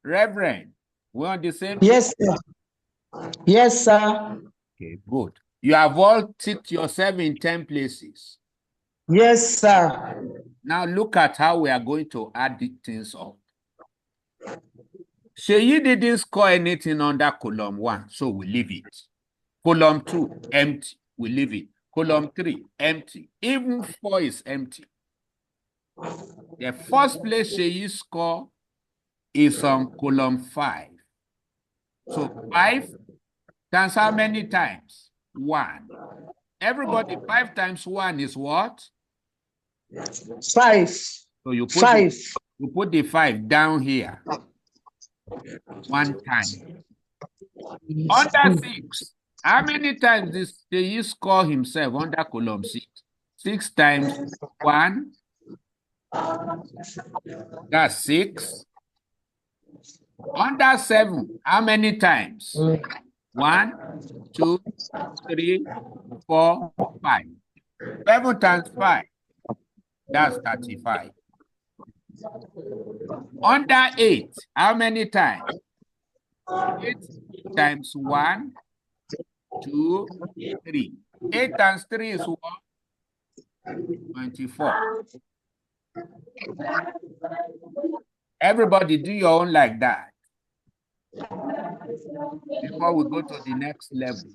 Reverend, we're on the same page? Yes, sir. Yes, sir. Okay, good. You have all ticked yourself in 10 places. Yes, sir. Now look at how we are going to add things up. Sheyi didn't score anything under column 1, so we leave it. Column 2, empty, we leave it. Column 3, empty. Even 4 is empty. The first place Sheyi score is on column 5. So 5 times how many times? 1. Everybody, 5 times 1 is what? 5. So you put 5. You put the 5 down here. 1 time. Under 6, how many times did he score himself under column 6? 6 times 1. That's 6. Under 7, how many times? 1, 2, 3, 4, 5. 7 times 5. That's 35. Under 8, how many times? 8 times 1, 2, 3. 8 times 3 is what? 24. Everybody do your own like that before we go to the next level.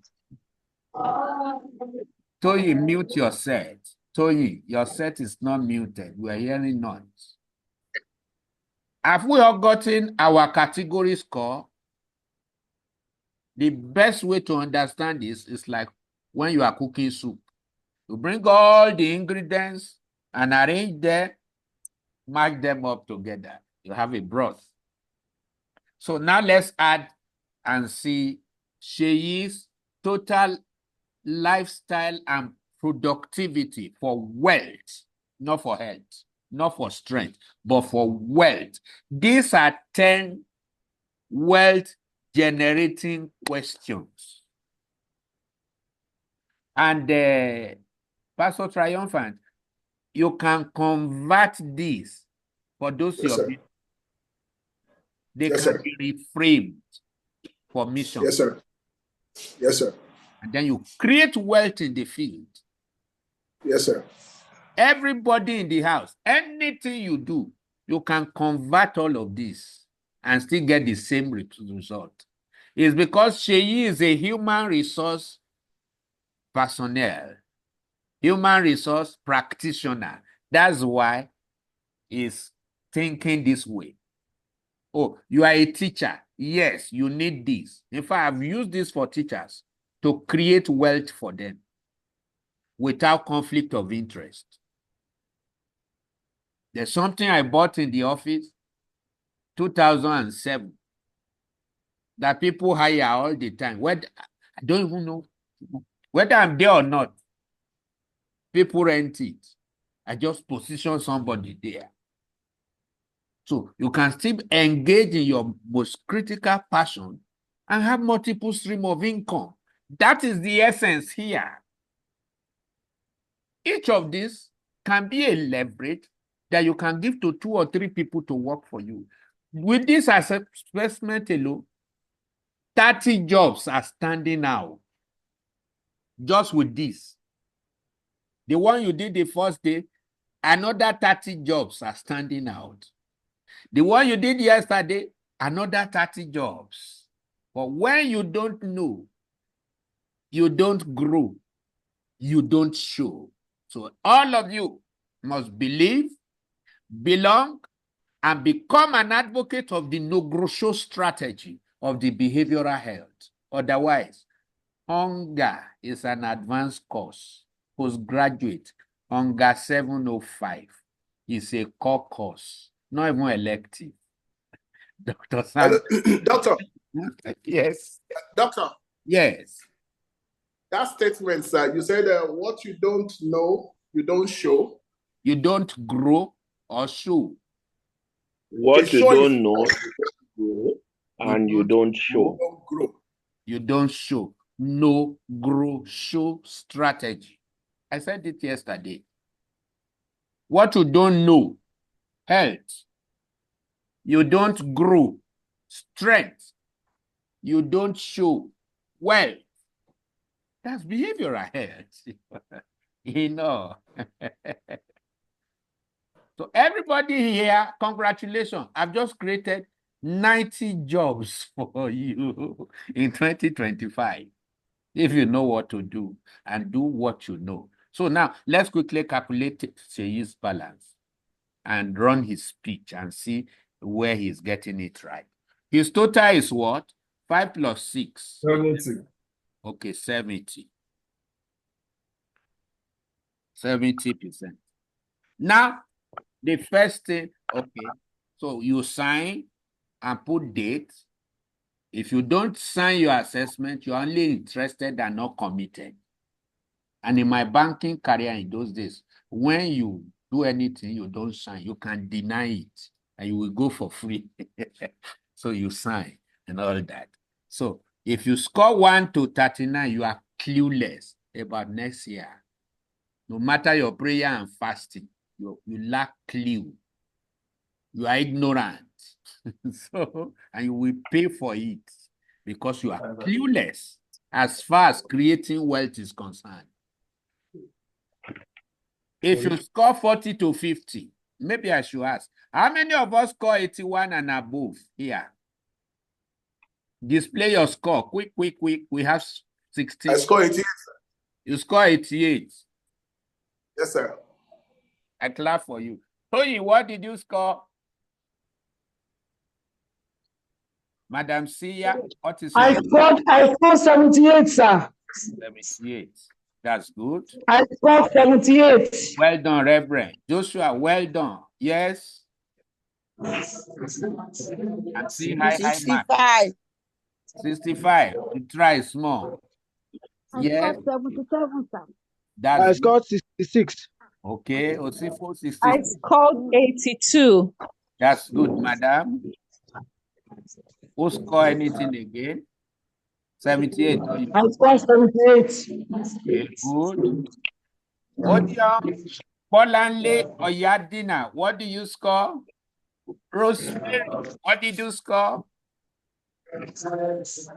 Toyi, mute your set. Toyi, your set is not muted. We are hearing noise. Have we all gotten our category score? The best way to understand this is like when you are cooking soup. You bring all the ingredients and arrange them, match them up together. You have a broth. So now let's add and see Sheyi's total lifestyle and productivity for wealth, not for health, not for strength, but for wealth. These are 10 wealth generating questions. And Pastor Triumphant, you can convert these for those Yes, of you. They can be reframed for mission. Yes, sir. Yes, sir. And then you create wealth in the field. Yes, sir. Everybody in the house, anything you do, you can convert all of this and still get the same result. It's because Sheyi is a human resource personnel, human resource practitioner. That's why he's thinking this way. Oh, you are a teacher. Yes, you need this. In fact, I've used this for teachers to create wealth for them without conflict of interest. There's something I bought in the office, 2007, that people hire all the time. I don't even know whether I'm there or not. People rent it. I just position somebody there. So you can still engage in your most critical passion and have multiple streams of income. That is the essence here. Each of these can be a leverage that you can give to 2 or 3 people to work for you. With this assessment alone, 30 jobs are standing out. Just with this. The one you did the first day, another 30 jobs are standing out. The one you did yesterday, another 30 jobs. But when you don't know, you don't grow, you don't show. So all of you must believe, belong, and become an advocate of the no-grow-show strategy of the behavioral health. Otherwise, hunger is an advanced course. Postgraduate, hunger 705 is a core course, not even elective. Dr. Sam. Doctor. Yes. Doctor. Yes. That statement, sir, you said what you don't know, you don't show. You don't grow or show. What you don't know, and you don't show. You don't grow. You don't show. No grow show strategy. I said it yesterday. What you don't know, health. You don't grow, strength. You don't show, wealth. That's behavioral health. You know. So everybody here, congratulations. I've just created 90 jobs for you in 2025. If you know what to do and do what you know. So now let's quickly calculate Sheyi's balance and run his speech and see where he's getting it right. His total is what? 5 plus 6. 70. Okay, 70. 70%. Now, the first thing, okay, so you sign and put date. If you don't sign your assessment, you're only interested and not committed. And in my banking career in those days, when you do anything, you don't sign, you can deny it and you will go for free. So you sign and all that. So if you score 1 to 39, you are clueless about next year. No matter your prayer and fasting, you lack clue. You are ignorant. So, and you will pay for it because you are clueless as far as creating wealth is concerned. If you score 40 to 50, maybe I should ask, how many of us score 81 and above here? Display your score. Quick. We have 16. I score 88. You score 88. Yes, sir. I clap for you. Tony, what did you score? Madam Sia, what is I scored 78, sir. 78. That's good. I scored 78. Well done, Reverend. Joshua, well done. Yes. And see, high mark. 65. 65. You try small. Yes. 77, sir. That's I scored 66. okay. Osifo, 66. I scored 82. That's good, madam. Who score anything again? 78. I scored 78. Okay, good. Odion, Bolanle, Oyadina, what do you score? Rosemary, what did you score?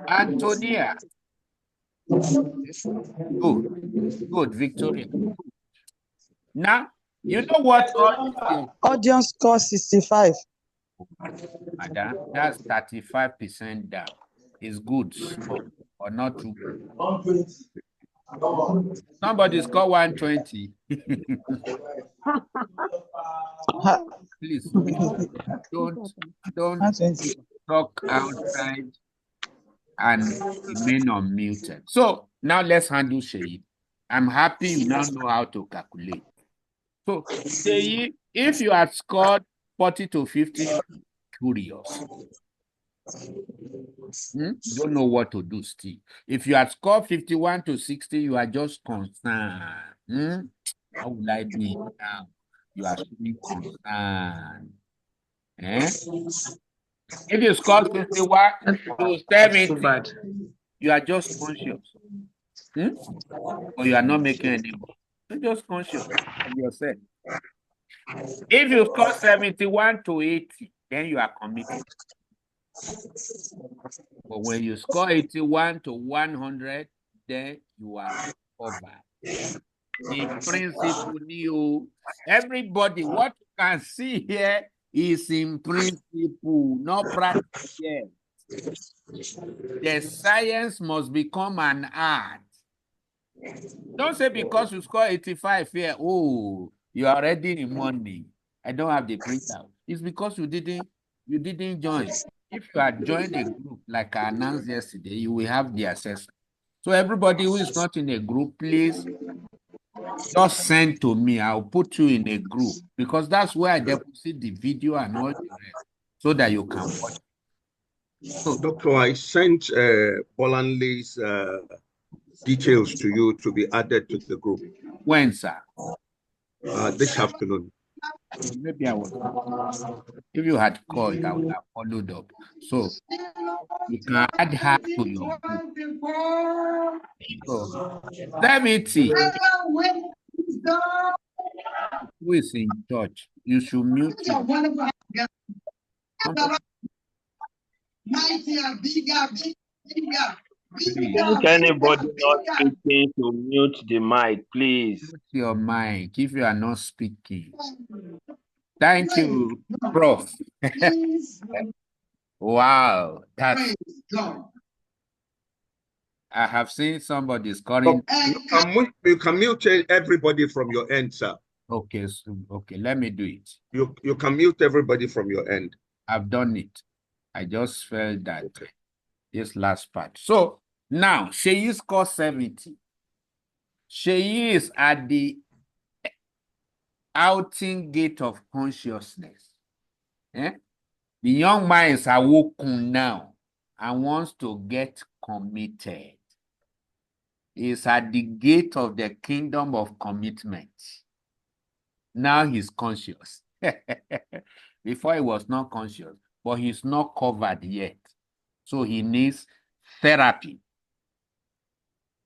Antonia. Good, Victoria. Now, you know what? Audience score 65. Madam, that's 35% down. It's good, small, or not too good. Somebody score 120. Please, don't talk outside and remain unmuted. So now let's handle Sheyi. I'm happy you now know how to calculate. So Sheyi, if you had scored 40 to 50, curious. Don't know what to do still. If you had scored 51 to 60, you are just concerned. How will I do it now? You are showing concern. If you score 51 to 70, you are just conscious. Or you are not making any move. You're just conscious of yourself. If you score 71 to 80, then you are committed. But when you score 81 to 100, then you are over. In principle, everybody, what you can see here is in principle, not practice yet. The science must become an art. Don't say because you score 85 here, oh, you are already in money. I don't have the printout. It's because you didn't join. If you had joined a group like I announced yesterday, you will have the assessment. So everybody who is not in a group, please just send to me. I'll put you in a group because that's where I deposit the video and all the rest so that you can watch. So, Doctor, I sent Bolanle's details to you to be added to the group. When, sir? This afternoon. Maybe I was. If you had called, I would have followed up. So you can add her to your group. So, let me see. Who is in church? You should mute your. If anybody not speaking, to mute the mic, please. Mute your mic if you are not speaking. Thank you, Prof. Wow, that's. I have seen somebody scoring. You can mute everybody from your end, sir. Okay, okay, let me do it. You can mute everybody from your end. I've done it. I just felt that this last part. So now Sheyi scored 70. Sheyi is at the outing gate of consciousness. The young man is awoken now and wants to get committed. He is at the gate of the kingdom of commitment. Now he's conscious. Before he was not conscious, but he's not covered yet. So he needs therapy.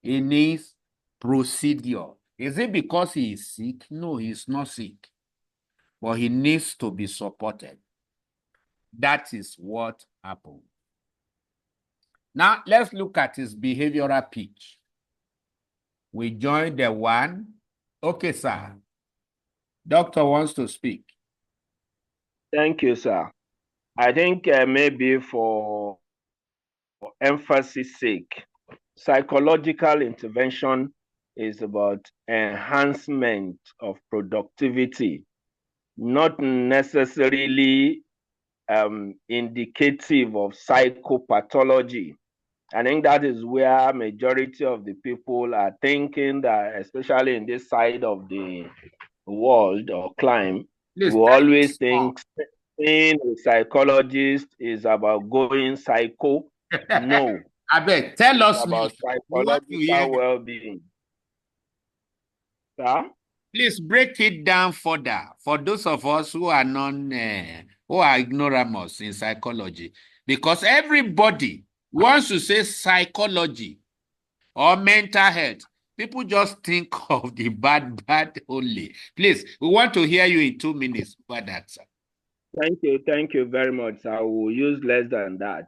He needs procedure. Is it because he is sick? No, he's not sick. But he needs to be supported. That is what happened. Now, let's look at his behavioral pitch. We join the one. Okay, sir. Doctor wants to speak. Thank you, sir. I think maybe for emphasis sake, psychological intervention is about enhancement of productivity, not necessarily indicative of psychopathology. I think that is where majority of the people are thinking that, especially in this side of the world or climb, we always think seeing a psychologist is about going psycho. No. I bet. Tell us about psychological well-being. Sir? Please break it down further for those of us who are who are ignoramus in psychology, because everybody wants to say psychology or mental health. People just think of the bad only. Please, we want to hear you in 2 minutes for that, sir. Thank you very much. I will use less than that.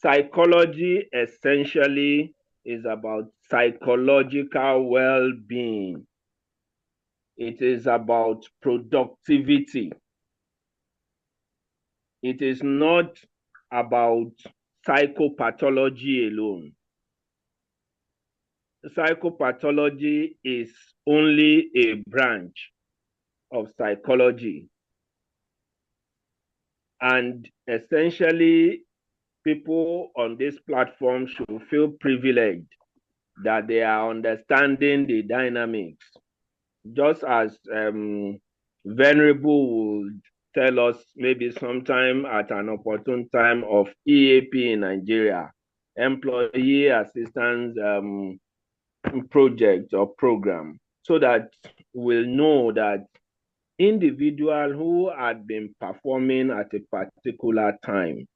Psychology essentially is about psychological well-being. It is about productivity. it is not about psychopathology alone. Psychopathology is only a branch of psychology. And essentially, people on this platform should feel privileged that they are understanding the dynamics. Just as Venerable would tell us maybe sometime at an opportune time of EAP in Nigeria, Employee Assistance Project or Program, so that we'll know that individuals who had been performing at a particular time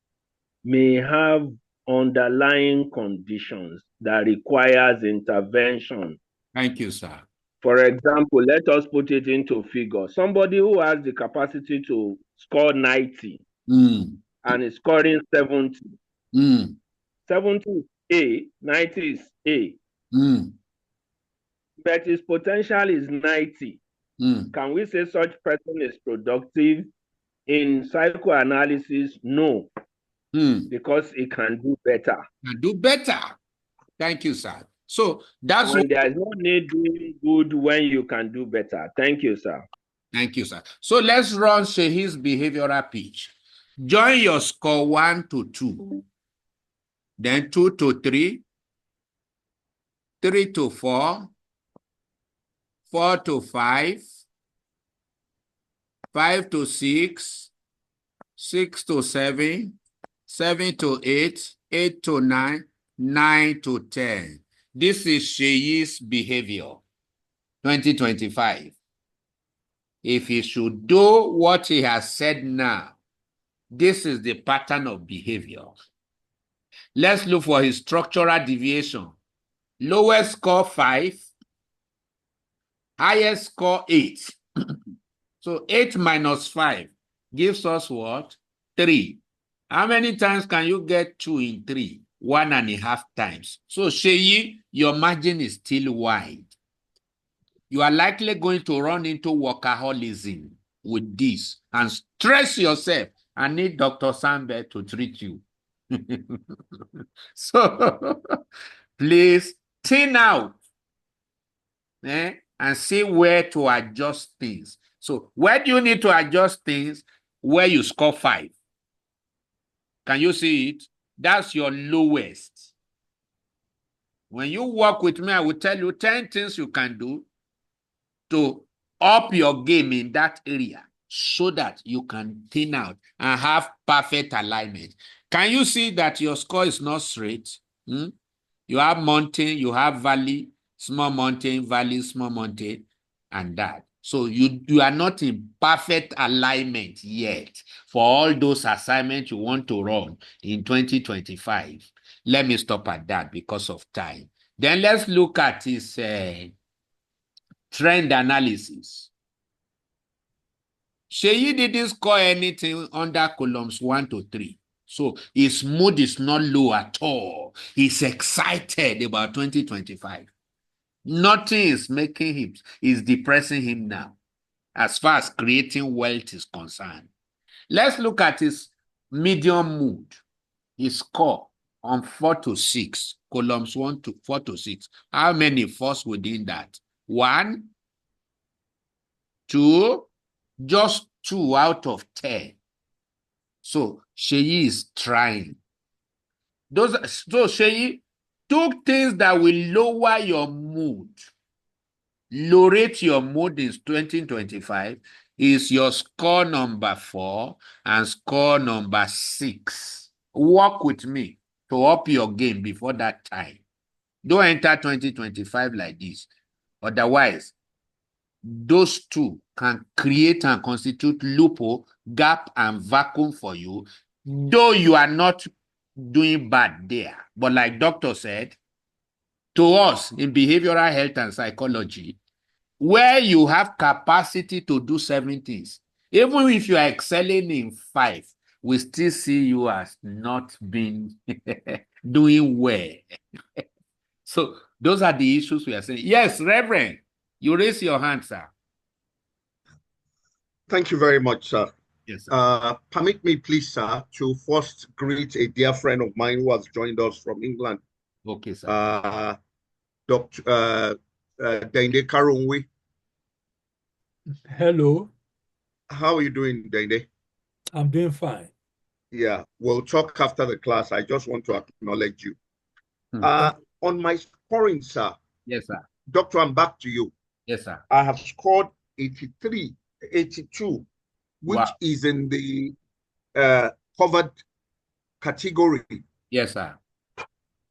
may have underlying conditions that requires intervention. Thank you, sir. For example, let us put it into figure. Somebody who has the capacity to score 90 and is scoring 70. 70 is A, 90 is A. But his potential is 90. Can we say such person is productive? In psychoanalysis, no. Because it can do better. Can do better. Thank you, sir. So that's when there is no need doing good when you can do better. Thank you, sir. Thank you, sir. So let's run Shehi's behavioral pitch. Join your score 1 to 2, then 2 to 3, 3 to 4, 4 to 5, 5 to 6, 6 to 7, 7 to 8, 8 to 9, 9 to 10. This is Sheyi's behavior, 2025. If he should do what he has said now, this is the pattern of behavior. Let's look for his structural deviation. Lowest score 5, highest score 8. So 8 minus 5 gives us what? 3. How many times can you get 2 in 3? 1.5 times. So Sheyi, your margin is still wide. You are likely going to run into workaholism with this and stress yourself and need Dr. Sambe to treat you. So please thin out and see where to adjust things. So where do you need to adjust things? Where you score 5. Can you see it? That's your lowest. When you work with me, I will tell you 10 things you can do to up your game in that area so that you can thin out and have perfect alignment. Can you see that your score is not straight? You have mountain, you have valley, small mountain, valley, small mountain, and that. So you are not in perfect alignment yet for all those assignments you want to run in 2025. Let me stop at that because of time. Then let's look at his trend analysis. Sheyi didn't score anything under columns 1 to 3. So his mood is not low at all. He's excited about 2025. Nothing is making him, is depressing him now, as far as creating wealth is concerned. Let's look at his medium mood. His score on 4 to 6, columns 1 to 4 to 6. How many falls within that? 1, 2, just 2 out of 10. So Sheyi is trying. So Sheyi, 2 things that will lower your mood, lowrate your mood in 2025 is your score number 4 and score number 6. Work with me to up your game before that time. Don't enter 2025 like this. Otherwise, those 2 can create and constitute loophole, gap, and vacuum for you, though you are not doing bad there. But like doctor said, to us in behavioral health and psychology, where you have capacity to do 7 things, even if you are excelling in 5, we still see you as not being doing well. So those are the issues we are saying. Yes, Reverend, you raise your hand, sir. Thank you very much, sir. Yes, sir. Permit me, please, sir, to first greet a dear friend of mine who has joined us from England. Okay, sir. Dr. Dende Karunwi. Hello. How are you doing, Dende? I'm doing fine. Yeah, we'll talk after the class. I just want to acknowledge you. On my scoring, sir. Yes, sir. Doctor, I'm back to you. Yes, sir. I have scored 82, which is in the covered category. Yes, sir.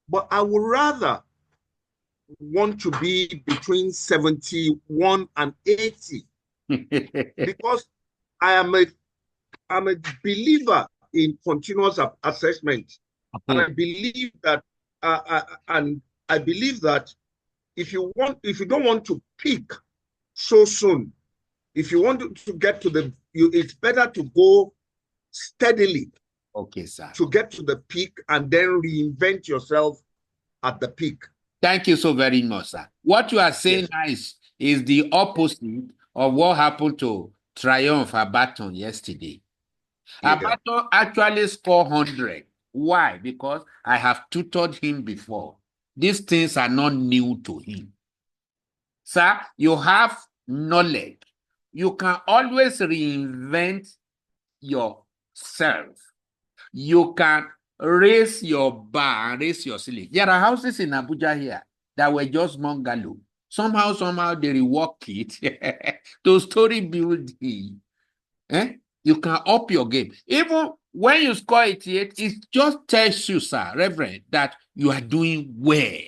But I would rather want to be between 71 and 80 because I'm a believer in continuous assessment. And I believe that if you don't want to peak so soon, if you want to get to it's better to go steadily. Okay, sir. To get to the peak and then reinvent yourself at the peak. Thank you so very much, sir. What you are saying now is the opposite of what happened to Triumph Abaton yesterday. Yeah. Abaton actually scored 100. Why? Because I have tutored him before. These things are not new to him. Sir, you have knowledge. You can always reinvent yourself. You can raise your bar and raise your ceiling. There are houses in Abuja here that were just bungalow. Somehow they rework it to story building. You can up your game. Even when you score 88, it just tells you, sir, Reverend, that you are doing well.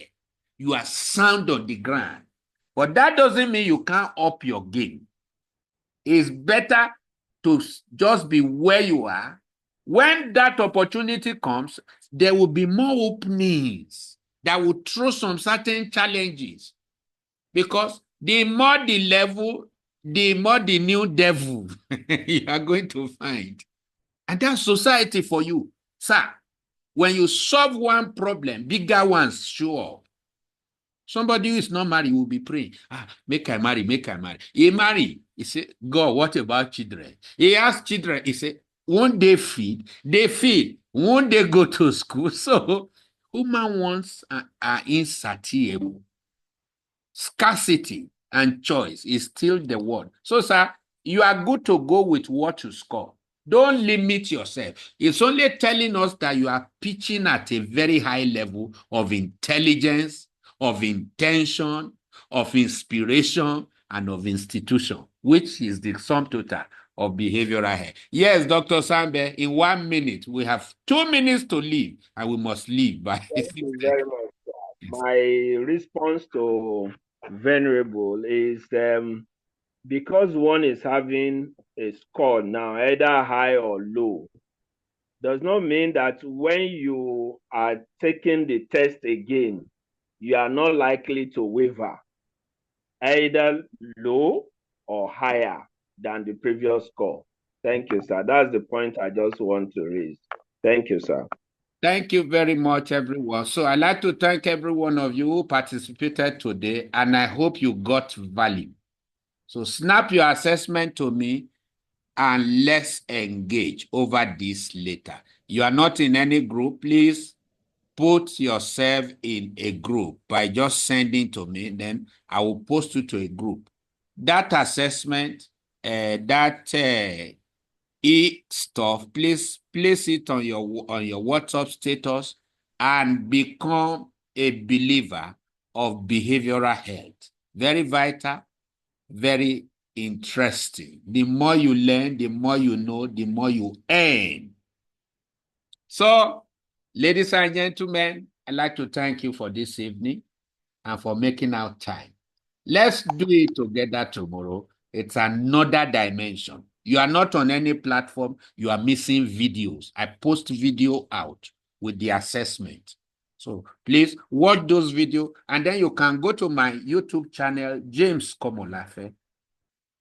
You are sound on the ground. But that doesn't mean you can't up your game. It's better to just be where you are. When that opportunity comes, there will be more openings that will throw some certain challenges. Because the more the level, the more the new devil you are going to find. And that's society for you. Sir, when you solve one problem, bigger ones show up. Somebody who is not married will be praying, make I marry, make I marry. He marry. He say, God, what about children? He asked children, he said, won't they feed? They feed. Won't they go to school? So, human wants are insatiable. Scarcity and choice is still the word. So, sir, you are good to go with what you score. Don't limit yourself. It's only telling us that you are pitching at a very high level of intelligence, of intention, of inspiration, and of institution, which is the sum total of behavioral health. Yes, Dr. Sambe, in 1 minute, we have 2 minutes to leave, and we must leave by. Thank you very much, sir. Yes. My response to Venerable is because one is having a score now, either high or low, does not mean that when you are taking the test again, you are not likely to waver, either low or higher than the previous score. Thank you, sir. That's the point I just want to raise. Thank you, sir. Thank you very much, everyone. So I'd like to thank every one of you who participated today, and I hope you got value. So snap your assessment to me, and let's engage over this later. You are not in any group, please put yourself in a group by just sending to me, then I will post you to a group. That assessment, stuff, please place it on your WhatsApp status and become a believer of behavioral health. Very vital, very interesting. The more you learn, the more you know, the more you earn. So, ladies and gentlemen, I'd like to thank you for this evening and for making out time. Let's do it together tomorrow. It's another dimension. You are not on any platform. You are missing videos. I post video out with the assessment. So please watch those videos, and then you can go to my YouTube channel, James Komolafe,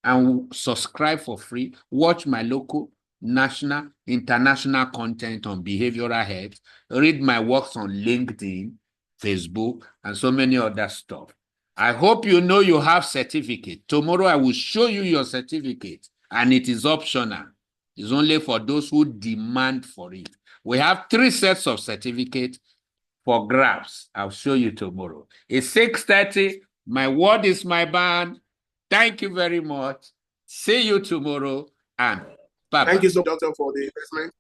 and subscribe for free. Watch my local, national, international content on behavioral health. Read my works on LinkedIn, Facebook, and so many other stuff. I hope you know you have certificate. Tomorrow I will show you your certificate, and it is optional. It's only for those who demand for it. We have 3 sets of certificates for grabs. I'll show you tomorrow. It's 6:30. My word is my bond. Thank you very much. See you tomorrow. And bye-bye. Thank you so much, Doctor, for the investment.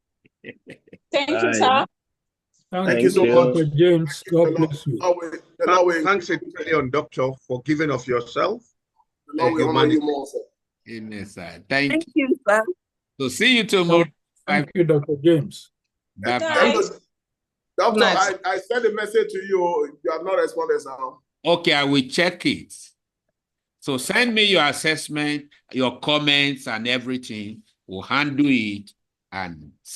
Thank you, sir. Thank you so much. Dr. James. God bless you. Thanks a million, Doctor, for giving of yourself. The Lord will honor you more, sir. Amen, sir. Thank you. you, sir. So see you tomorrow. Thank you, Dr. James. Bye-bye. Doctor, Nice. I sent a message to you. You have not responded now. Okay, I will check it. So send me your assessment, your comments, and everything. We'll handle it and see.